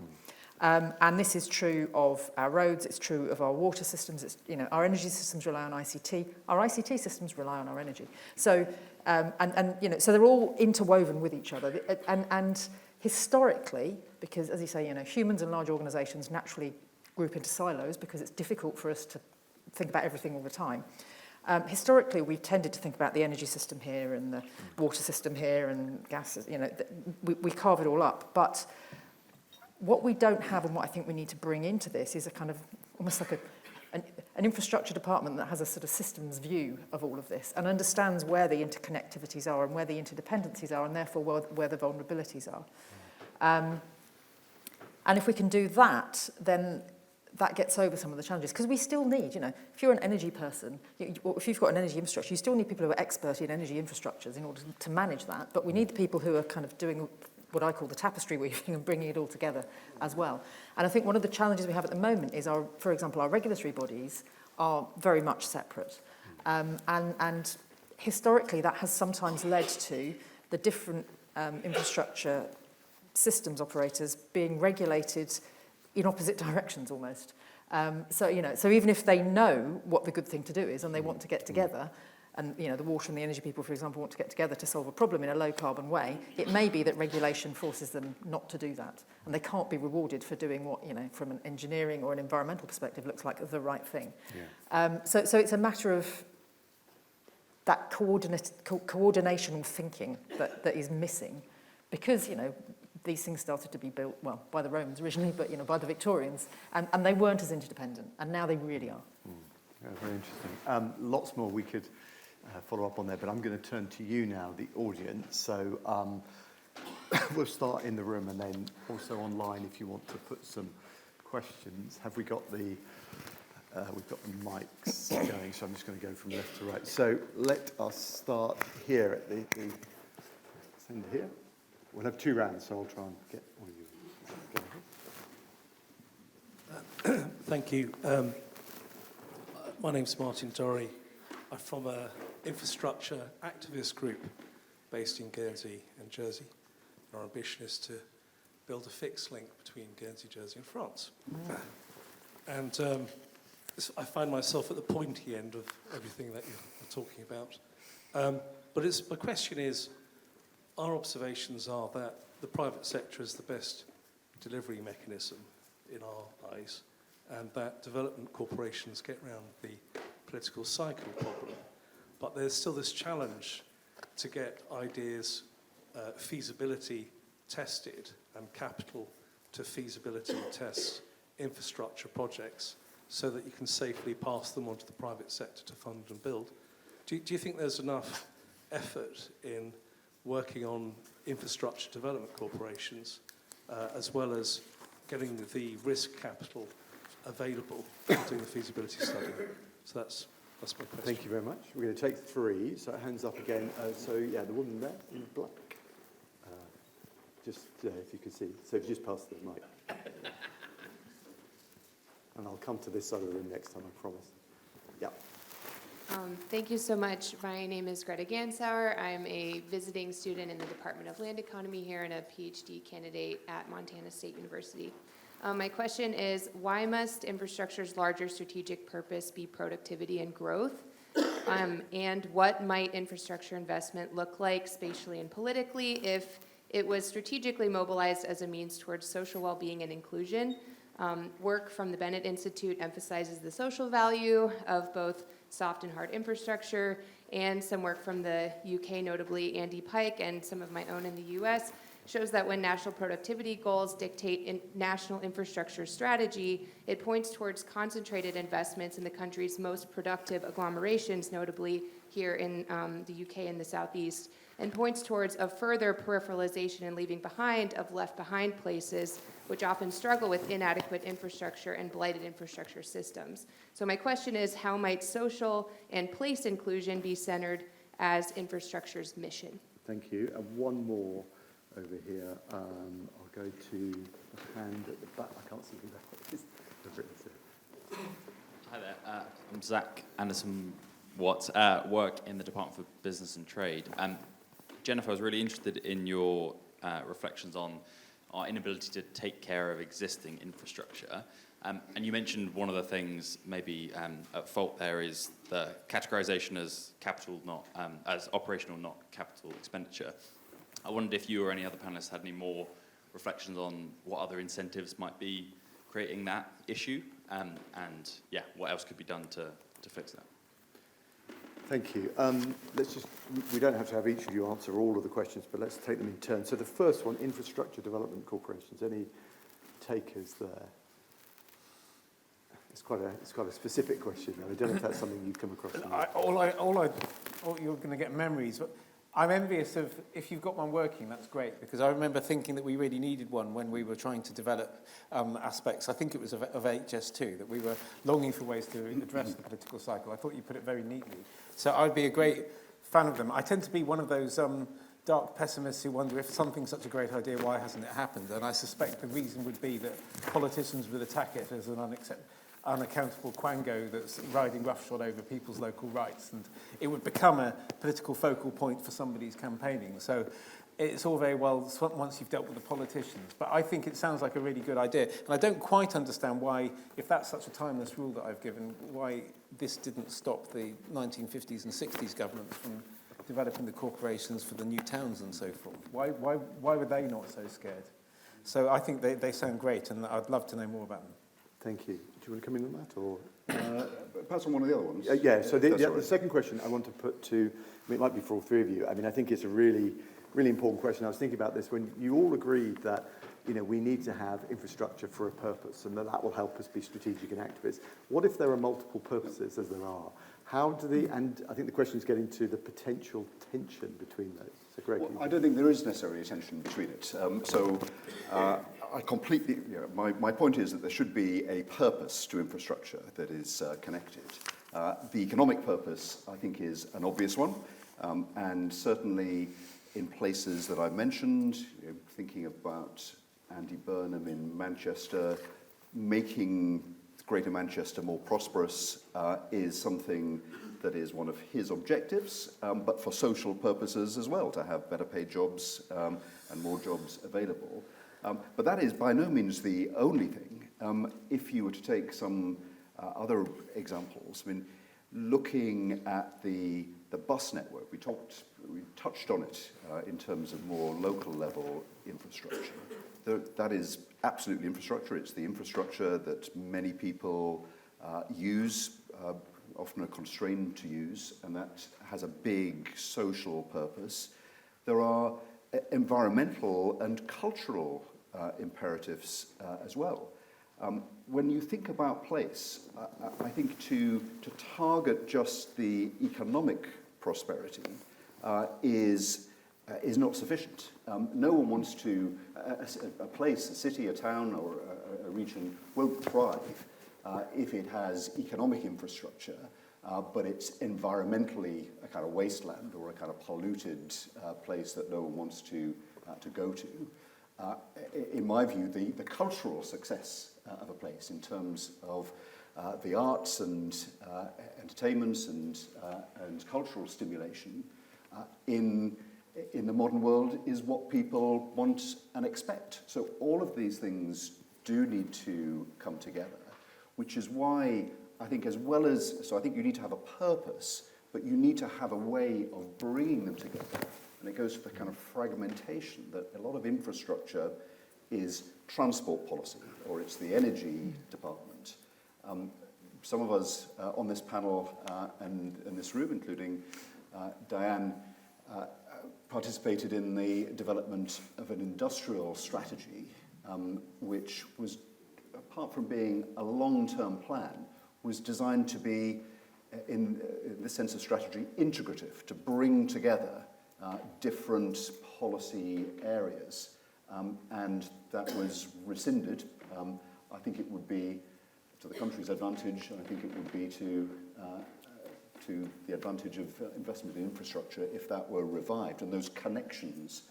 And this is true of our roads, it's true of our water systems, it's, our energy systems rely on ICT, our ICT systems rely on our energy. So, so they're all interwoven with each other. And historically, because as you say, humans and large organisations naturally group into silos because it's difficult for us to think about everything all the time. Historically, we've tended to think about the energy system here and the water system here and gas, we carve it all up. But what we don't have and what I think we need to bring into this is a kind of almost like an infrastructure department that has a sort of systems view of all of this and understands where the interconnectivities are and where the interdependencies are and therefore where the vulnerabilities are. And if we can do that, then that gets over some of the challenges. Because we still need, if you're an energy person, or if you've got an energy infrastructure, you still need people who are expert in energy infrastructures in order to manage that. But we need the people who are kind of doing what I call the tapestry weaving and bringing it all together as well. And I think one of the challenges we have at the moment is, for example, our regulatory bodies are very much separate. And historically, that has sometimes led to the different infrastructure systems operators being regulated in opposite directions almost. So even if they know what the good thing to do is and they want to get together, and the water and the energy people, for example, want to get together to solve a problem in a low-carbon way, it may be that regulation forces them not to do that. And they can't be rewarded for doing what, from an engineering or an environmental perspective, looks like the right thing. Yeah. So it's a matter of that coordinational thinking that is missing because, these things started to be built, well, by the Romans originally, but, by the Victorians, and they weren't as interdependent, and now they really are. Yeah, very interesting. Lots more we could follow up on there, but I'm going to turn to you now, the audience. So we'll start in the room and then also online if you want to put some questions. Have we got we've got the mics going, so I'm just going to go from left to right. So let us start here at the end here. We'll have 2 rounds, so I'll try and get one of you. Thank you. My name's Martin Dorry. I'm from an infrastructure activist group based in Guernsey and Jersey. Our ambition is to build a fixed link between Guernsey, Jersey and France. And I find myself at the pointy end of everything that you're talking about. But my question is, our observations are that the private sector is the best delivery mechanism in our eyes, and that development corporations get around the political cycle problem. But there's still this challenge to get ideas feasibility tested and capital to feasibility test infrastructure projects so that you can safely pass them on to the private sector to fund and build. Do you think there's enough effort in working on infrastructure development corporations as well as getting the risk capital available for doing the feasibility study? So that's my question. Thank you very much. We're going to take 3, so hands up again. The woman there in black. Just if you could see. So if you just pass the mic. And I'll come to this side of the room next time, I promise. Yeah. Thank you so much. My name is Greta Gansauer. I'm a visiting student in the Department of Land Economy here and a PhD candidate at Montana State University. My question is, why must infrastructure's larger strategic purpose be productivity and growth? And what might infrastructure investment look like spatially and politically if it was strategically mobilized as a means towards social well-being and inclusion? Work from the Bennett Institute emphasizes the social value of both soft and hard infrastructure, and some work from the UK, notably Andy Pike, and some of my own in the US, shows that when national productivity goals dictate national infrastructure strategy, it points towards concentrated investments in the country's most productive agglomerations, notably here in the UK and the Southeast, and points towards a further peripheralization and leaving behind of left-behind places, which often struggle with inadequate infrastructure and blighted infrastructure systems. So my question is, how might social and place inclusion be centered as infrastructure's mission? Thank you. And one more over here. I'll go to the hand at the back. I can't see who that is. Hi there. I'm Zach Anderson-Watts. Work in the Department for Business and Trade. Jennifer, I was really interested in your reflections on our inability to take care of existing infrastructure. And you mentioned one of the things maybe at fault there is the categorization as capital, not as operational, not capital expenditure. I wondered if you or any other panelists had any more reflections on what other incentives might be creating that issue, and yeah, what else could be done to fix that. Thank you. We don't have to have each of you answer all of the questions, but let's take them in turn. So the first one, infrastructure development corporations. Any takers there? It's quite a specific question, though. I don't know if that's something you've come across. You're going to get memories. I'm envious of, if you've got one working, that's great, because I remember thinking that we really needed one when we were trying to develop aspects, I think it was of HS2, that we were longing for ways to address the political cycle. I thought you put it very neatly. So I'd be a great fan of them. I tend to be one of those dark pessimists who wonder if something's such a great idea, why hasn't it happened? And I suspect the reason would be that politicians would attack it as an unaccountable quango that's riding roughshod over people's local rights, and it would become a political focal point for somebody's campaigning. So it's all very well once you've dealt with the politicians, but I think it sounds like a really good idea, and I don't quite understand why, if that's such a timeless rule that I've given, why this didn't stop the 1950s and 60s governments from developing the corporations for the new towns and so forth. Why were they not so scared? So I think they sound great, and I'd love to know more about them. Thank you. Do you want to come in on that, or? Perhaps on one of the other ones. Yeah, so the second question I want to put to, I mean, it might be for all three of you. I mean, I think it's a really, really important question. I was thinking about this when you all agreed that, you know, we need to have infrastructure for a purpose, and that will help us be strategic and activists. What if there are multiple purposes, as there are? How do and I think the question is getting to the potential tension between those. So, Greg. Well, I don't think there is necessarily a tension between it. I completely, my point is that there should be a purpose to infrastructure that is connected. The economic purpose, I think, is an obvious one, and certainly in places that I've mentioned, thinking about Andy Burnham in Manchester, making Greater Manchester more prosperous is something that is one of his objectives, but for social purposes as well, to have better paid jobs and more jobs available. But that is by no means the only thing. If you were to take some other examples, I mean, looking at the bus network, we touched on it in terms of more local level infrastructure. That is absolutely infrastructure. It's the infrastructure that many people use, often are constrained to use, and that has a big social purpose. There are environmental and cultural imperatives as well. When you think about place, I think to target just the economic prosperity is not sufficient. No one wants to, a place, a city, a town, or a region won't thrive if it has economic infrastructure, but it's environmentally a kind of wasteland or a kind of polluted place that no one wants to go to. In my view, the cultural success of a place in terms of the arts and entertainments and cultural stimulation in the modern world is what people want and expect. So all of these things do need to come together, which is why I think I think you need to have a purpose, but you need to have a way of bringing them together. And it goes to the kind of fragmentation that a lot of infrastructure is transport policy, or it's the energy department. Some of us on this panel and in this room, including Diane, participated in the development of an industrial strategy, which was, apart from being a long-term plan, was designed to be, in the sense of strategy, integrative, to bring together different policy areas. And that was rescinded. I think it would be to the country's advantage, and I think it would be to the advantage of investment in infrastructure if that were revived and those connections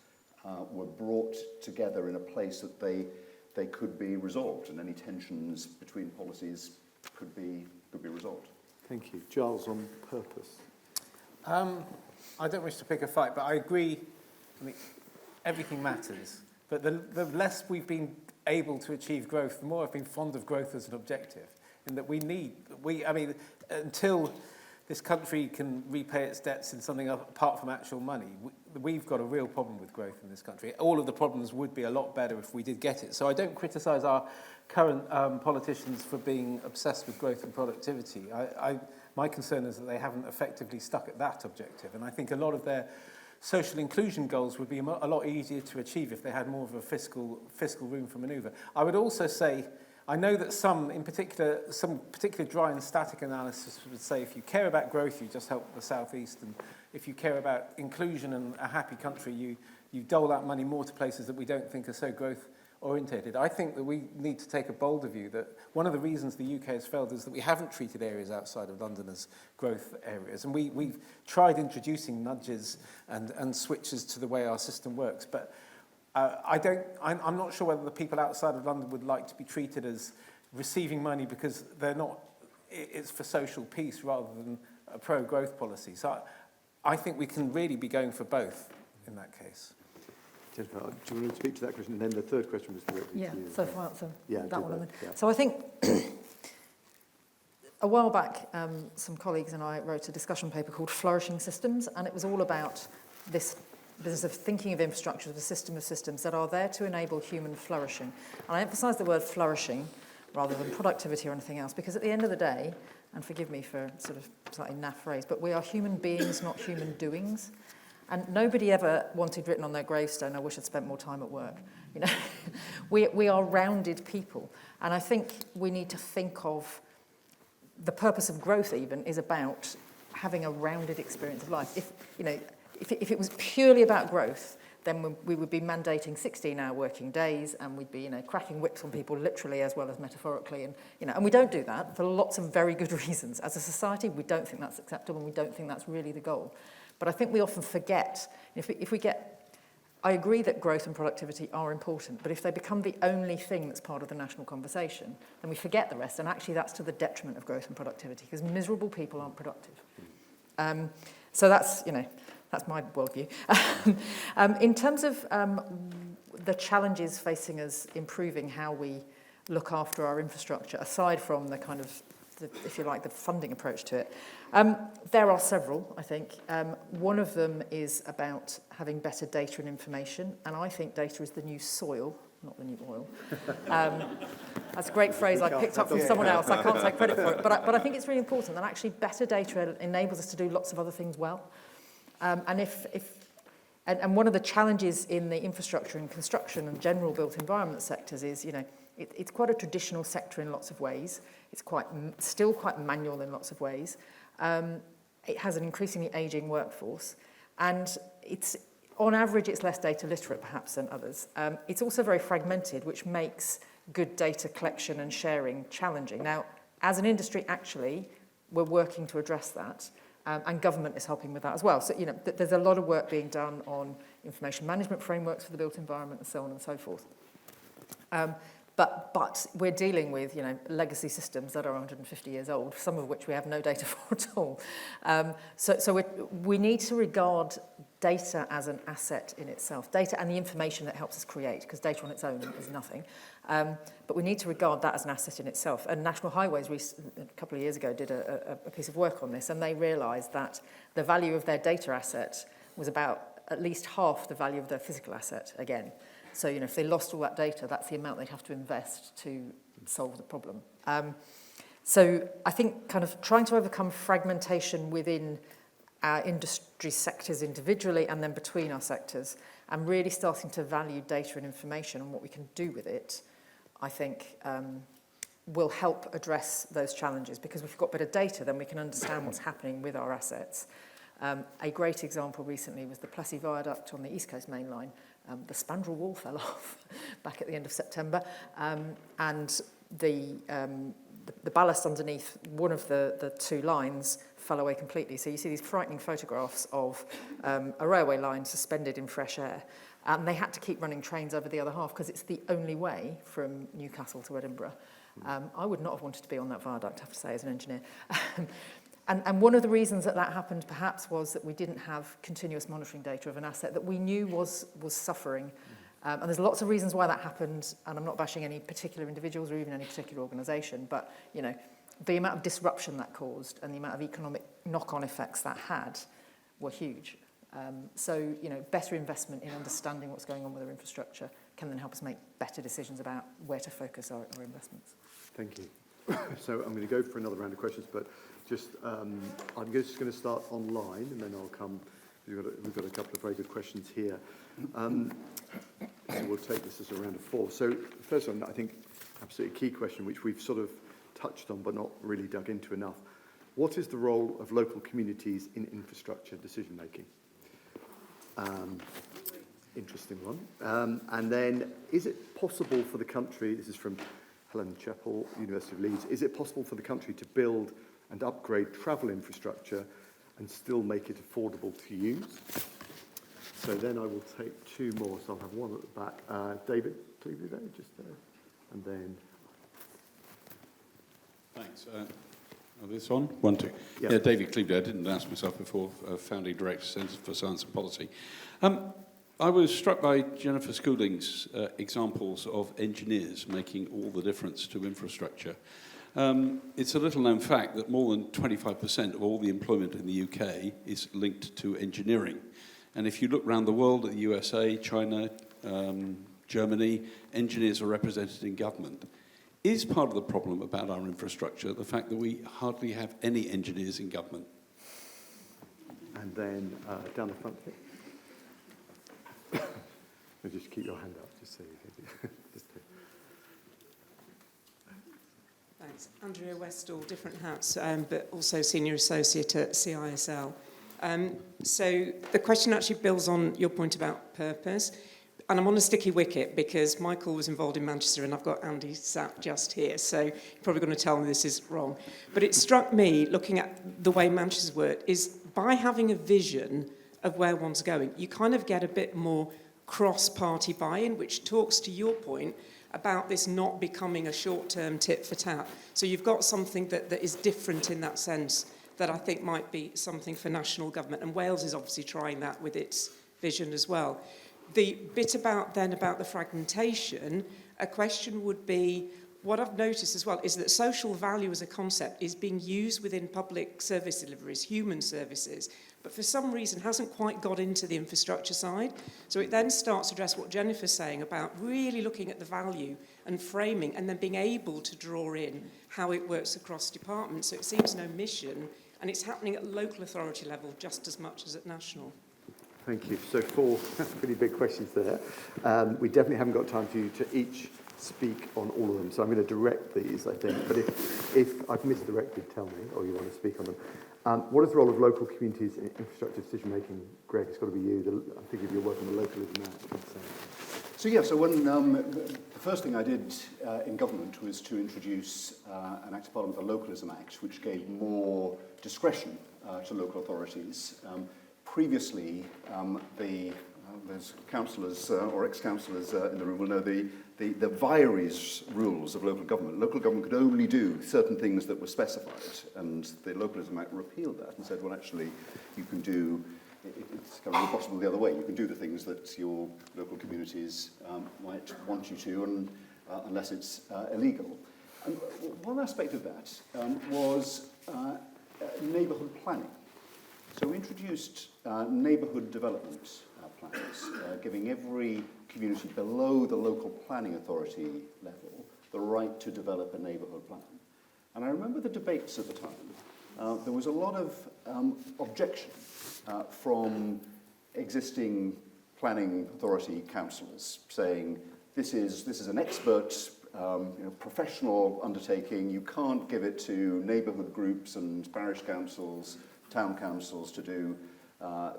were brought together in a place that they could be resolved, and any tensions between policies could be resolved. Thank you. Giles, on purpose. I don't wish to pick a fight, but I agree. I mean, everything matters, But the less we've been able to achieve growth, the more I've been fond of growth as an objective, in that until this country can repay its debts in something apart from actual money, we've got a real problem with growth in this country. All of the problems would be a lot better if we did get it. So I don't criticise our current politicians for being obsessed with growth and productivity. My concern is that they haven't effectively stuck at that objective. And I think a lot of their social inclusion goals would be a lot easier to achieve if they had more of a fiscal room for manoeuvre. I would also say, I know that some particular dry and static analysis would say if you care about growth, you just help the southeast, and if you care about inclusion and a happy country, you dole out money more to places that we don't think are so growth orientated. I think that we need to take a bolder view that one of the reasons the UK has failed is that we haven't treated areas outside of London as growth areas, and we've tried introducing nudges and switches to the way our system works, but I'm not sure whether the people outside of London would like to be treated as receiving money because it's for social peace rather than a pro-growth policy. So I think we can really be going for both in that case. Jennifer, do you want to speak to that question? And then the third question was directed to you. So if I answer that one. That, yeah. So I think a while back, some colleagues and I wrote a discussion paper called Flourishing Systems, and it was all about this business of thinking of infrastructure as a system of systems that are there to enable human flourishing. And I emphasise the word flourishing rather than productivity or anything else, because at the end of the day, and forgive me for sort of slightly naff phrase, but we are human beings, not human doings. And nobody ever wanted written on their gravestone, I wish I'd spent more time at work. You know, we are rounded people. And I think we need to think of the purpose of growth even is about having a rounded experience of life. If it was purely about growth, then we would be mandating 16-hour working days, and we'd be, cracking whips on people literally as well as metaphorically, and we don't do that for lots of very good reasons. As a society, we don't think that's acceptable, and we don't think that's really the goal. But I think we often forget, I agree that growth and productivity are important, but if they become the only thing that's part of the national conversation, then we forget the rest, and actually that's to the detriment of growth and productivity, because miserable people aren't productive. So that's my worldview. In terms of the challenges facing us improving how we look after our infrastructure, aside from the kind of, if you like, the funding approach to it, there are several, I think. One of them is about having better data and information, and I think data is the new soil, not the new oil. That's a great phrase I picked up from someone else. I can't take credit for it, but I think it's really important that actually better data enables us to do lots of other things well. And one of the challenges in the infrastructure and construction and general built environment sectors is, it's quite a traditional sector in lots of ways. It's still quite manual in lots of ways. It has an increasingly aging workforce, and on average it's less data literate perhaps than others. It's also very fragmented, which makes good data collection and sharing challenging. Now, as an industry, actually, we're working to address that. And government is helping with that as well. So, there's a lot of work being done on information management frameworks for the built environment and so on and so forth. But we're dealing with, legacy systems that are 150 years old, some of which we have no data for at all. So we need to regard data as an asset in itself, data and the information that helps us create, because data on its own is nothing. But we need to regard that as an asset in itself. And National Highways, a couple of years ago, did a piece of work on this, and they realised that the value of their data asset was about at least half the value of their physical asset again. So, if they lost all that data, that's the amount they'd have to invest to solve the problem. So I think kind of trying to overcome fragmentation within our industry sectors individually and then between our sectors, and really starting to value data and information and what we can do with it, I think will help address those challenges, because if we've got better data, then we can understand what's happening with our assets. A great example recently was the Plessy Viaduct on the East Coast Main Line. The spandrel wall fell off back at the end of September, and the ballast underneath one of the two lines fell away completely. So you see these frightening photographs of a railway line suspended in fresh air. And they had to keep running trains over the other half because it's the only way from Newcastle to Edinburgh. I would not have wanted to be on that viaduct, I have to say, as an engineer. And one of the reasons that happened perhaps was that we didn't have continuous monitoring data of an asset that we knew was suffering And there's lots of reasons why that happened, and I'm not bashing any particular individuals or even any particular organisation, but, you know, the amount of disruption that caused and the amount of economic knock-on effects that had were huge. So, you know, better investment in understanding what's going on with our infrastructure can then help us make better decisions about where to focus our investments. Thank you. So I'm going to go for another round of questions, but just I'm just going to start online, and then I'll come. We've got a couple of very good questions here. So we'll take this as a round of 4. So the first one, I think, absolutely key question, which we've sort of touched on but not really dug into enough. What is the role of local communities in infrastructure decision making? Interesting one. And then, is it possible for the country, this is from Helen Chappell, University of Leeds, is it possible for the country to build and upgrade travel infrastructure and still make it affordable to use? So then I will take 2 more, so I'll have one at the back. David, please be there, just there. And then... Thanks. This on? 1, 2. Yeah. Yeah, David Cleaver. I didn't ask myself before, founding director, Centre for Science and Policy. I was struck by Jennifer Schooling's examples of engineers making all the difference to infrastructure. It's a little known fact that more than 25% of all the employment in the UK is linked to engineering. And if you look around the world at the USA, China, Germany, engineers are represented in government. Is part of the problem about our infrastructure the fact that we hardly have any engineers in government? And then down the front here. Just keep your hand up, just so you can... Thanks. Andrea Westall, different hats, but also Senior Associate at CISL. So the question actually builds on your point about purpose. And I'm on a sticky wicket because Michael was involved in Manchester and I've got Andy sat just here, so you're probably going to tell me this is wrong. But it struck me, looking at the way Manchester's worked, is by having a vision of where one's going, you kind of get a bit more cross-party buy-in, which talks to your point about this not becoming a short-term tit-for-tat. So you've got something that is different in that sense that I think might be something for national government. And Wales is obviously trying that with its vision as well. The bit about the fragmentation, a question would be, what I've noticed as well is that social value as a concept is being used within public service deliveries, human services, but for some reason hasn't quite got into the infrastructure side. So it then starts to address what Jennifer's saying about really looking at the value and framing and then being able to draw in how it works across departments. So it seems an omission, and it's happening at local authority level just as much as at national. Thank you. So 4 pretty big questions there. We definitely haven't got time for you to each speak on all of them, so I'm going to direct these, I think. But if I've misdirected, tell me, or you want to speak on them. What is the role of local communities in infrastructure decision-making? Greg, it's got to be you. I think if you're working with localism now. So when the first thing I did in government was to introduce an Act of Parliament, the Localism Act, which gave more discretion to local authorities. Previously, there's councillors or ex-councillors in the room will know the Viery's rules of local government. Local government could only do certain things that were specified, and the Localism Act repealed that and said, well, actually, you can do, it's kind of impossible the other way. You can do the things that your local communities might want you to, and unless it's illegal. And one aspect of that was neighbourhood planning. So we introduced neighbourhood development plans, giving every community below the local planning authority level the right to develop a neighbourhood plan. And I remember the debates at the time. There was a lot of objection from existing planning authority councillors saying, this is an expert professional undertaking. You can't give it to neighbourhood groups and parish councils, town councils to do.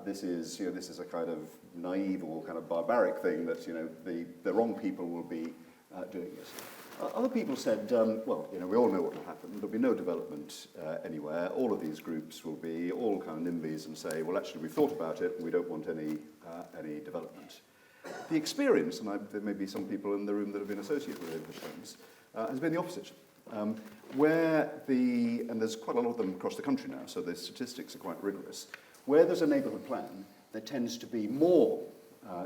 This is a kind of naive or kind of barbaric thing that the wrong people will be doing it. Other people said, well, we all know what will happen. There'll be no development anywhere. All of these groups will be all kind of NIMBYs and say, well, actually, we've thought about it and we don't want any development. The experience, and there may be some people in the room that have been associated with infrastructures, has been the opposite. And there's quite a lot of them across the country now, so the statistics are quite rigorous. Where there's a neighbourhood plan, there tends to be more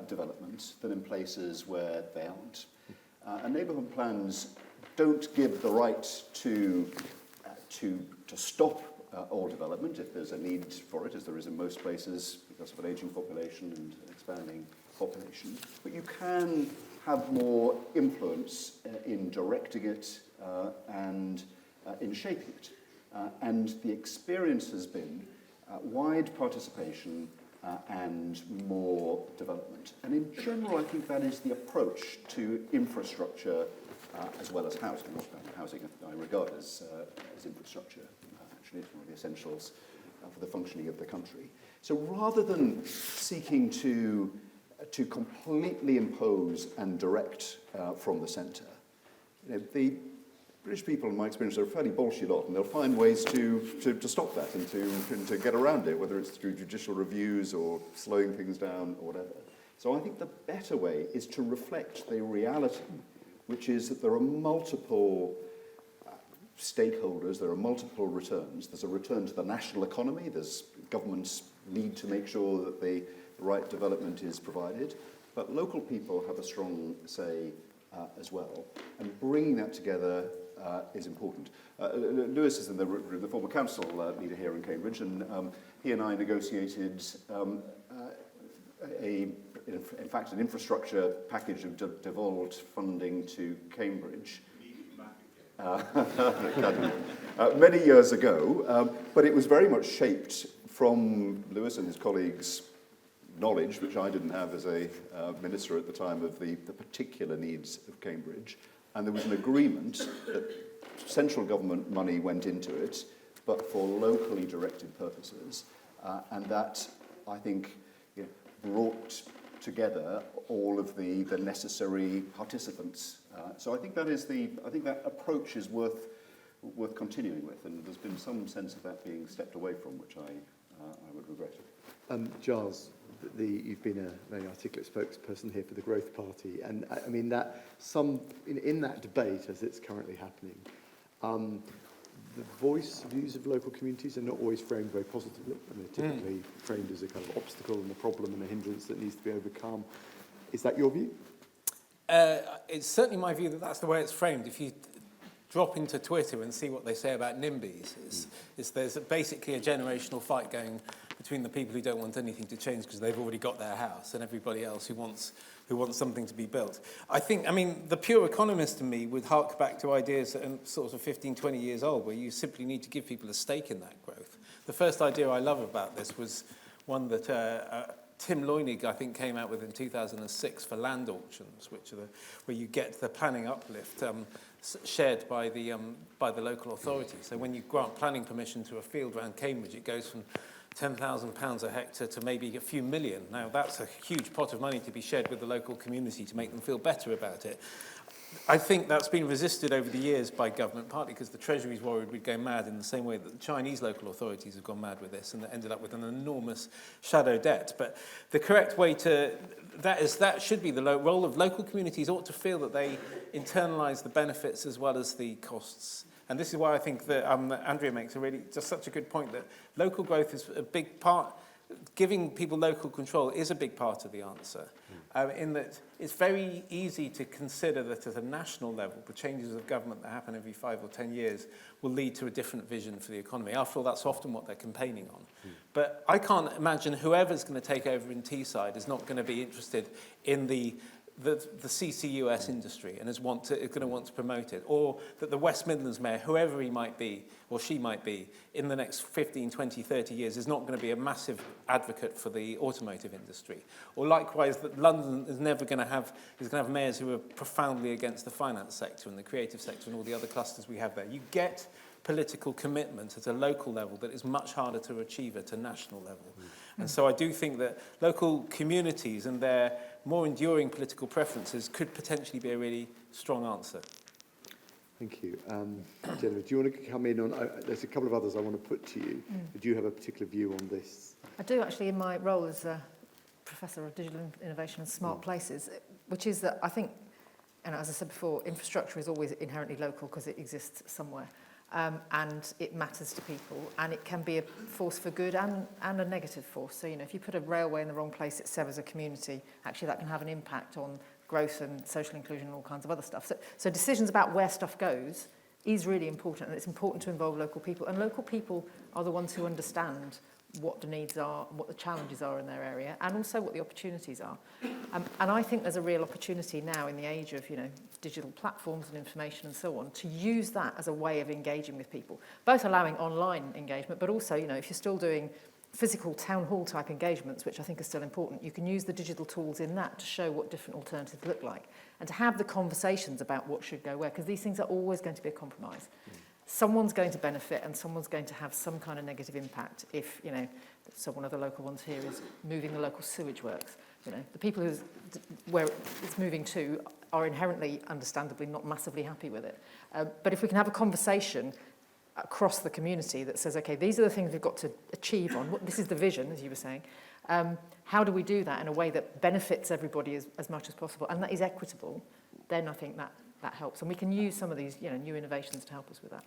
development than in places where they aren't. And neighbourhood plans don't give the right to stop all development if there's a need for it, as there is in most places because of an ageing population and an expanding population. But you can have more influence in directing it and in shaping it. And the experience has been wide participation and more development. And in general, I think that is the approach to infrastructure as well as housing. Housing I regard as infrastructure. Actually, it's one of the essentials for the functioning of the country. So rather than seeking to completely impose and direct from the centre, the British people, in my experience, are a fairly bolshy lot, and they'll find ways to stop that and to get around it, whether it's through judicial reviews or slowing things down or whatever. So I think the better way is to reflect the reality, which is that there are multiple stakeholders, there are multiple returns. There's a return to the national economy, there's governments need to make sure that the right development is provided, but local people have a strong say as well, and bringing that together is important. Lewis is in the room, the former council leader here in Cambridge, and he and I negotiated in fact, an infrastructure package of devolved funding to Cambridge. Many years ago, but it was very much shaped from Lewis and his colleagues' knowledge, which I didn't have as a minister at the time, of the particular needs of Cambridge. And there was an agreement that central government money went into it, but for locally directed purposes. And that, I think, brought together all of the necessary participants. So I think that approach is worth continuing with, and there's been some sense of that being stepped away from, which I would regret. Giles, you've been a very articulate spokesperson here for the Growth Party, and I mean that in that debate as it's currently happening, the views of local communities are not always framed very positively, and they're typically framed as a kind of obstacle and a problem and a hindrance that needs to be overcome. Is that your view? It's certainly my view that that's the way it's framed. If you drop into Twitter and see what they say about NIMBYs, there's basically a generational fight going between the people who don't want anything to change because they've already got their house and everybody else who wants something to be built. I mean, the pure economist in me would hark back to ideas that are sort of 15, 20 years old, where you simply need to give people a stake in that growth. The first idea I love about this was one that Tim Loynig, I think, came out with in 2006 for land auctions, which are where you get the planning uplift shared by the local authority. So when you grant planning permission to a field around Cambridge, it goes from £10,000 a hectare to maybe a few million. Now, that's a huge pot of money to be shared with the local community to make them feel better about it. I think that's been resisted over the years by government, partly because the Treasury's worried we'd go mad in the same way that the Chinese local authorities have gone mad with this, and ended up with an enormous shadow debt. But the correct way that should be the role of local communities. Ought to feel that they internalise the benefits as well as the costs. And this is why I think that Andrea makes just such a good point, that local growth is a big part. Giving people local control is a big part of the answer, in that it's very easy to consider that at a national level, the changes of government that happen every 5 or 10 years will lead to a different vision for the economy. After all, that's often what they're campaigning on. But I can't imagine whoever's going to take over in Teesside is not going to be interested in the CCUS industry and is going to want to promote it, or that the West Midlands mayor, whoever he might be or she might be, in the next 15, 20, 30 years is not going to be a massive advocate for the automotive industry, or likewise that London is going to have mayors who are profoundly against the finance sector and the creative sector and all the other clusters we have there. You get political commitment at a local level that is much harder to achieve at a national level. And so I do think that local communities and their more enduring political preferences could potentially be a really strong answer. Thank you. Jennifer, do you want to come in on... there's a couple of others I want to put to you. Do you have a particular view on this? I do, actually, in my role as a Professor of Digital Innovation and Smart Places, which is that I think, and as I said before, infrastructure is always inherently local because it exists somewhere. and it matters to people, and it can be a force for good and a negative force. So, if you put a railway in the wrong place, it severs a community. Actually, that can have an impact on growth and social inclusion and all kinds of other stuff. So decisions about where stuff goes is really important, and it's important to involve local people. And local people are the ones who understand what the needs are, what the challenges are in their area, and also what the opportunities are. And I think there's a real opportunity now in the age of, digital platforms and information and so on, to use that as a way of engaging with people, both allowing online engagement, but also, if you're still doing physical town hall type engagements, which I think are still important, you can use the digital tools in that to show what different alternatives look like, and to have the conversations about what should go where, because these things are always going to be a compromise. Someone's going to benefit and someone's going to have some kind of negative impact if, so one of the local ones here is moving the local sewage works. The people where it's moving to are inherently, understandably, not massively happy with it. But if we can have a conversation across the community that says, okay, these are the things we've got to achieve on, this is the vision, as you were saying, how do we do that in a way that benefits everybody as much as possible, and that is equitable, then I think that helps. And we can use some of these new innovations to help us with that.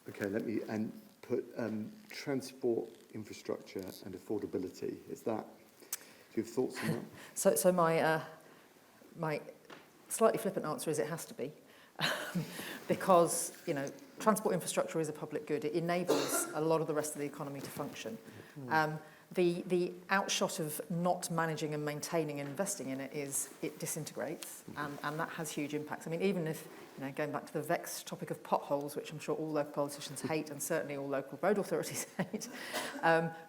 Okay, let me put transport infrastructure and affordability. Do you have thoughts on that? So my slightly flippant answer is it has to be. Because, transport infrastructure is a public good. It enables a lot of the rest of the economy to function. The outshot of not managing and maintaining and investing in it is it disintegrates, and that has huge impacts. I mean, even if, going back to the vexed topic of potholes, which I'm sure all local politicians hate and certainly all local road authorities hate,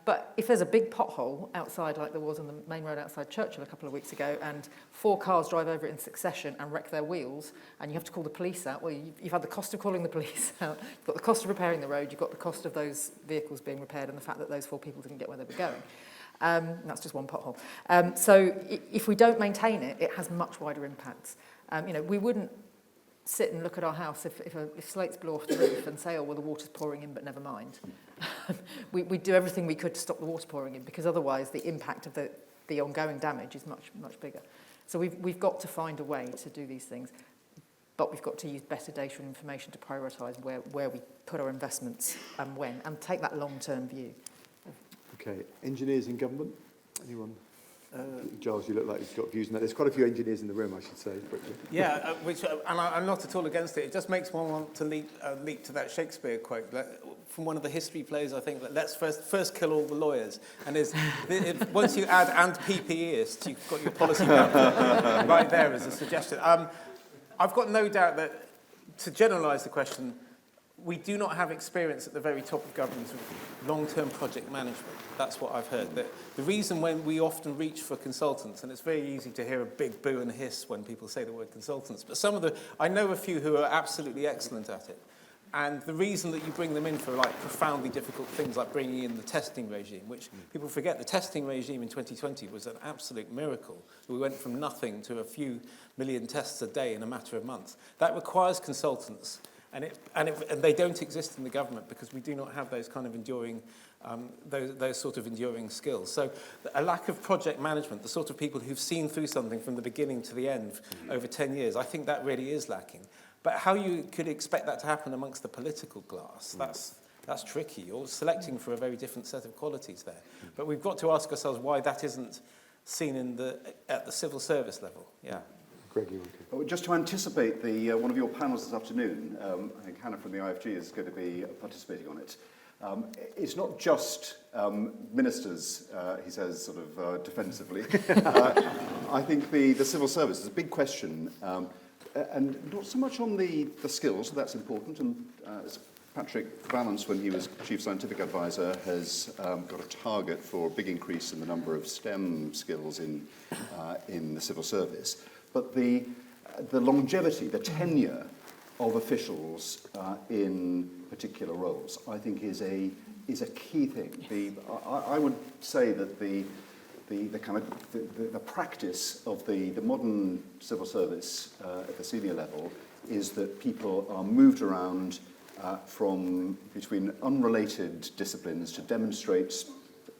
but if there's a big pothole outside, like there was on the main road outside Churchill a couple of weeks ago, and 4 cars drive over it in succession and wreck their wheels, and you have to call the police out, well, you've had the cost of calling the police out, you've got the cost of repairing the road, you've got the cost of those vehicles being repaired, and the fact that those 4 people didn't get where they were going. That's just one pothole. So if we don't maintain it, it has much wider impacts. We wouldn't sit and look at our house if slates blew off the roof and say, oh, well, the water's pouring in, but never mind. We'd do everything we could to stop the water pouring in, because otherwise the impact of the ongoing damage is much, much bigger. So we've got to find a way to do these things, but we've got to use better data and information to prioritise where we put our investments and when, and take that long-term view. Okay, engineers in government? Anyone? Giles, you look like you've got views on that. There's quite a few engineers in the room, I should say. Yeah, I'm not at all against it. It just makes one want to leap to that Shakespeare quote from one of the history plays, I think, that let's first kill all the lawyers. And once you add "and PPEist," you've got your policy right there as a suggestion. I've got no doubt that, to generalise the question, we do not have experience at the very top of government of long-term project management. That's what I've heard. The reason when we often reach for consultants, and it's very easy to hear a big boo and hiss when people say the word consultants, but I know a few who are absolutely excellent at it. And the reason that you bring them in for profoundly difficult things like bringing in the testing regime, which people forget, the testing regime in 2020 was an absolute miracle. We went from nothing to a few million tests a day in a matter of months. That requires consultants. And they don't exist in the government because we do not have those kind of enduring, those sort of enduring skills. So a lack of project management, the sort of people who've seen through something from the beginning to the end over 10 years, I think that really is lacking. But how you could expect that to happen amongst the political class, that's tricky. You're selecting for a very different set of qualities there. But we've got to ask ourselves why that isn't seen at the civil service level. Yeah. Greg, you want to? Just to anticipate one of your panels this afternoon, I think Hannah from the IFG is going to be participating on it. It's not just ministers, he says sort of defensively. I think the civil service is a big question, and not so much on the skills, that's important, and Patrick Vallance, when he was Chief Scientific Advisor, has got a target for a big increase in the number of STEM skills in the civil service. But the longevity, the tenure of officials in particular roles, I think is a key thing. I would say that the practice of the modern civil service at the senior level is that people are moved around from between unrelated disciplines to demonstrate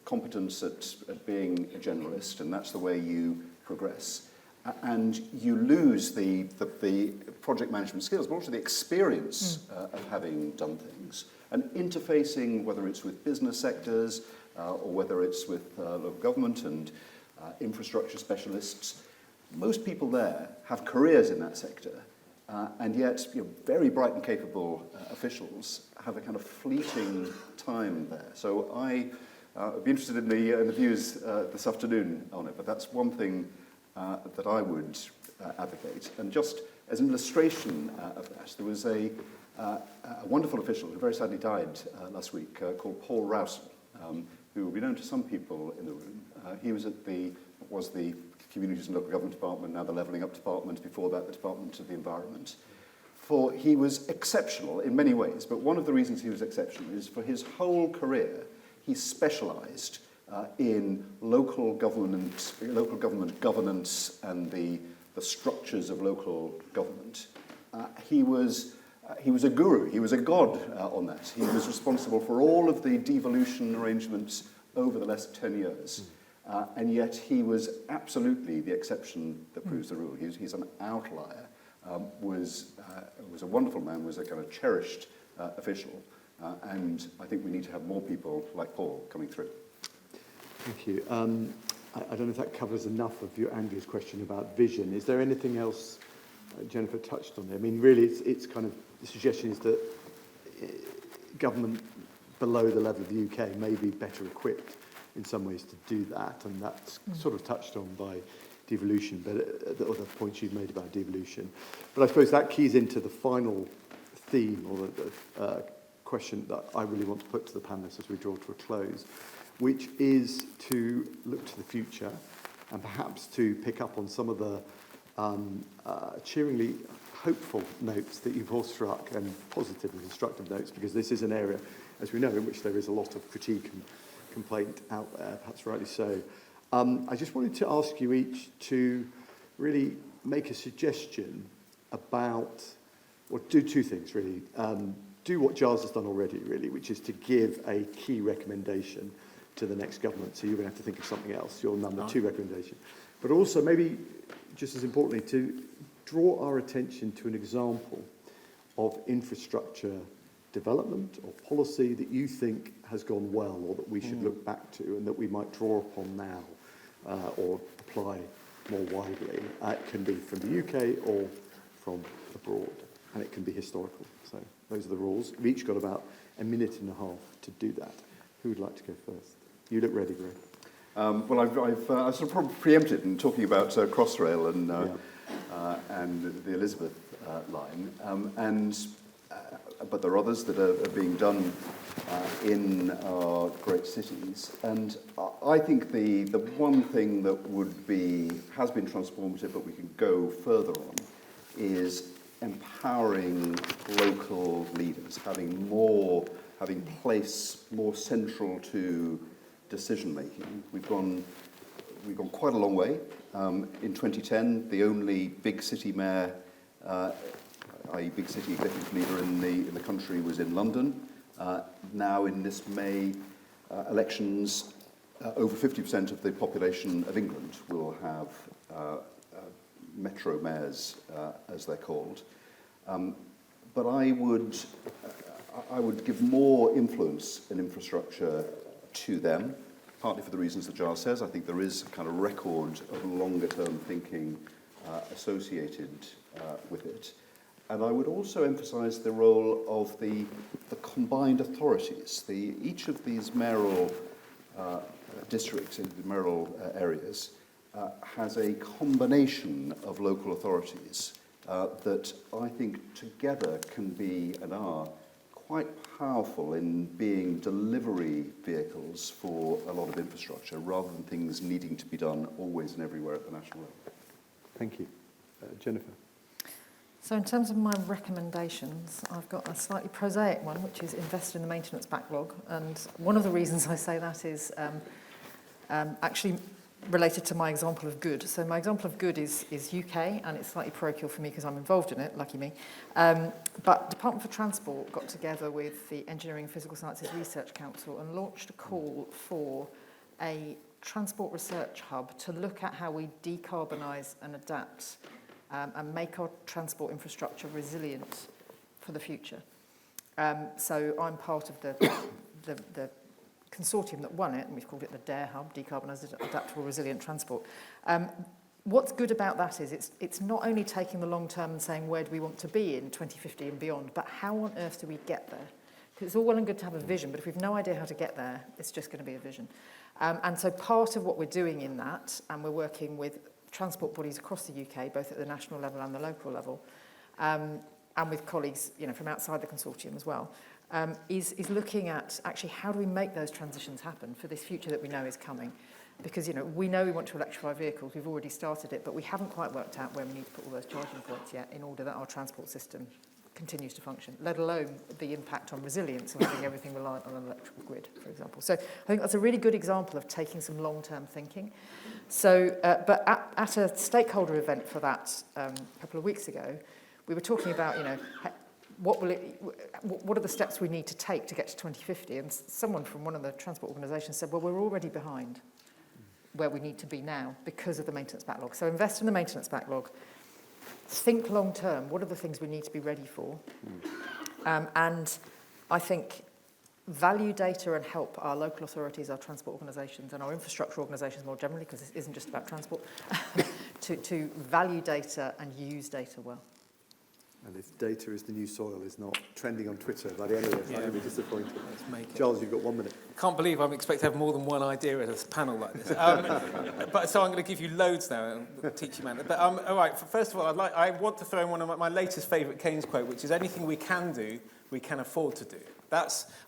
competence at being a generalist, and that's the way you progress. And you lose the project management skills, but also the experience of having done things. And interfacing, whether it's with business sectors or whether it's with local government and infrastructure specialists, most people there have careers in that sector. And yet, very bright and capable officials have a kind of fleeting time there. So I'd be interested in the views this afternoon on it, but that's one thing that I would advocate. And just as an illustration of that, there was a wonderful official who very sadly died last week called Paul Ruskin, who will be known to some people in the room. He was at the Communities and Local Government Department, now the Levelling Up Department, before that the Department of the Environment. For he was exceptional in many ways, but one of the reasons he was exceptional is for his whole career, he specialised in local government governance and the structures of local government. He was a guru, he was a god on that. He was responsible for all of the devolution arrangements over the last 10 years. And yet he was absolutely the exception that proves the rule. He's an outlier, was a wonderful man, was a kind of cherished official. And I think we need to have more people like Paul coming through. Thank you. I don't know if that covers enough of your Anglia's question about vision. Is there anything else Jennifer touched on there? I mean, really, it's kind of, the suggestion is that government below the level of the UK may be better equipped in some ways to do that, and that's sort of touched on by devolution, but the other points you've made about devolution. But I suppose that keys into the final theme, or the question that I really want to put to the panelists as we draw to a close, which is to look to the future and perhaps to pick up on some of the cheeringly hopeful notes that you've all struck, and positive and constructive notes, because this is an area, as we know, in which there is a lot of critique and complaint out there, perhaps rightly so. I just wanted to ask you each to really make a suggestion about, or do two things really. Do what Giles has done already, really, which is to give a key recommendation to the next government. So you're going to have to think of something else, your number two recommendation. But also, maybe just as importantly, to draw our attention to an example of infrastructure development or policy that you think has gone well, or that we should look back to and that we might draw upon now or apply more widely. It can be from the UK or from abroad, and it can be historical. So those are the rules. We've each got about a minute and a half to do that. Who would like to go first? You look ready, Greg. Well, I've sort of probably preempted in talking about Crossrail and the Elizabeth line, but there are others that are being done in our great cities. And I think the one thing that has been transformative, but we can go further on, is empowering local leaders, having place more central to decision making. We've gone quite a long way. In 2010, the only big city mayor, i.e. big city executive leader in the country, was in London. Now in this May elections, over 50% of the population of England will have metro mayors, as they're called. But I would give more influence in infrastructure to them, partly for the reasons that Giles says. I think there is a kind of record of longer-term thinking associated with it. And I would also emphasise the role of the combined authorities. Each of these mayoral districts, the mayoral areas, has a combination of local authorities that I think together can be and are quite powerful in being delivery vehicles for a lot of infrastructure, rather than things needing to be done always and everywhere at the national level. Thank you. Jennifer. So in terms of my recommendations, I've got a slightly prosaic one, which is invest in the maintenance backlog. And one of the reasons I say that is actually related to my example of good. So my example of good is UK, and it's slightly parochial for me because I'm involved in it, lucky me. But Department for Transport got together with the Engineering and Physical Sciences Research Council and launched a call for a transport research hub to look at how we decarbonise and adapt and make our transport infrastructure resilient for the future. So I'm part of the consortium that won it, and we've called it the DARE Hub, Decarbonised Adaptable Resilient Transport. What's good about that is it's not only taking the long term and saying where do we want to be in 2050 and beyond, but how on earth do we get there? Because it's all well and good to have a vision, but if we've no idea how to get there, it's just going to be a vision. And so part of what we're doing in that, and we're working with transport bodies across the UK, both at the national level and the local level, and with colleagues, from outside the consortium as well, is looking at actually how do we make those transitions happen for this future that we know is coming. Because, we know we want to electrify vehicles, we've already started it, but we haven't quite worked out where we need to put all those charging points yet in order that our transport system continues to function, let alone the impact on resilience of having everything reliant on an electrical grid, for example. So I think that's a really good example of taking some long-term thinking. So, but at a stakeholder event for that a couple of weeks ago, we were talking about, what are the steps we need to take to get to 2050? And someone from one of the transport organisations said, well, we're already behind where we need to be now because of the maintenance backlog. So invest in the maintenance backlog. Think long term. What are the things we need to be ready for? And I think value data and help our local authorities, our transport organisations, and our infrastructure organisations more generally, because this isn't just about transport, to value data and use data well. And if data is the new soil is not trending on Twitter by the end of this, I'm going to be disappointed. Let's make it. Charles, you've got 1 minute. Can't believe I'm expected to have more than one idea at a panel like this. But so I'm going to give you loads now and teach you, man. But all right. First of all, I want to throw in one of my latest favourite Keynes quote, which is anything we can do, we can afford to do.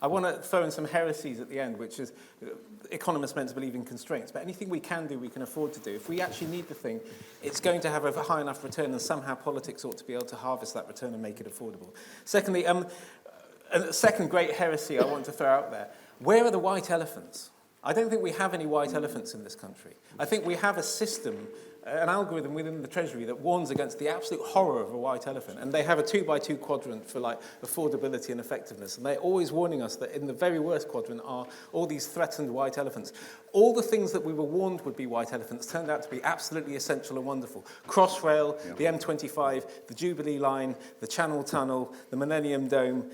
I want to throw in some heresies at the end, which is economists meant to believe in constraints, but anything we can do, we can afford to do. If we actually need the thing, it's going to have a high enough return, and somehow politics ought to be able to harvest that return and make it affordable. Secondly, a second great heresy I want to throw out there. Where are the white elephants? I don't think we have any white elephants in this country. I think we have a system, an algorithm within the Treasury that warns against the absolute horror of a white elephant. And they have a 2x2 quadrant for affordability and effectiveness. And they're always warning us that in the very worst quadrant are all these threatened white elephants. All the things that we were warned would be white elephants turned out to be absolutely essential and wonderful. Crossrail, the M25, the Jubilee Line, the Channel Tunnel, the Millennium Dome,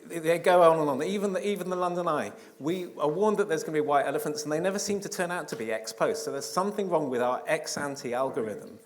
they go on and on. Even the London Eye. We are warned that there's going to be white elephants, and they never seem to turn out to be ex post. So there's something wrong with our ex-ante algorithm.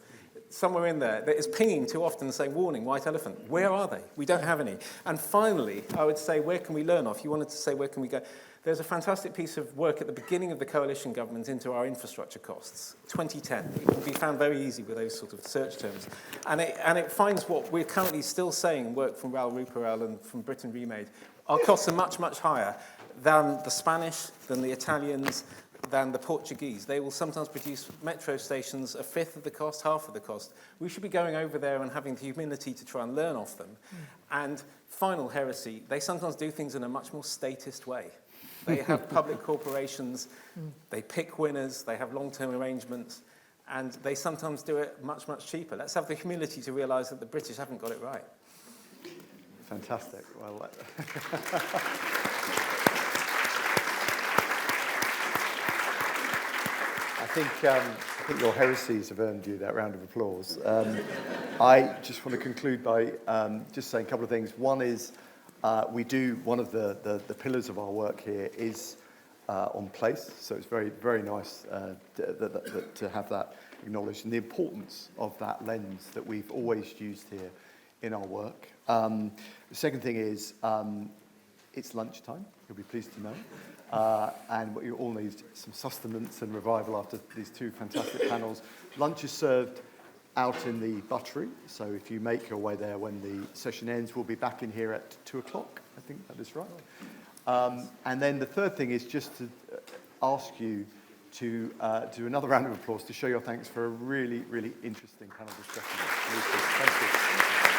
Somewhere in there that is pinging too often saying, warning, white elephant. Where are they? We don't have any. And finally, I would say, where can we learn off? You wanted to say, where can we go? There's a fantastic piece of work at the beginning of the coalition government into our infrastructure costs, 2010. It can be found very easy with those sort of search terms. And it finds what we're currently still saying, work from Raoul Ruparel and from Britain Remade. Our costs are much, much higher than the Spanish, than the Italians, than the Portuguese. They will sometimes produce metro stations a fifth of the cost, half of the cost. We should be going over there and having the humility to try and learn off them. And final heresy, they sometimes do things in a much more statist way. They have public corporations, they pick winners, they have long-term arrangements, and they sometimes do it much, much cheaper. Let's have the humility to realise that the British haven't got it right. Fantastic. Well, I think your heresies have earned you that round of applause. I just want to conclude by just saying a couple of things. One is one of the pillars of our work here is on place, so it's very, very nice to have that acknowledged, and the importance of that lens that we've always used here in our work. The second thing is it's lunchtime, you'll be pleased to know, and what you all need some sustenance and revival after these two fantastic panels. Lunch is served out in the buttery, so if you make your way there when the session ends, we'll be back in here at 2 o'clock, I think that is right. And then the third thing is just to ask you to do another round of applause to show your thanks for a really, really interesting panel discussion. Thank you.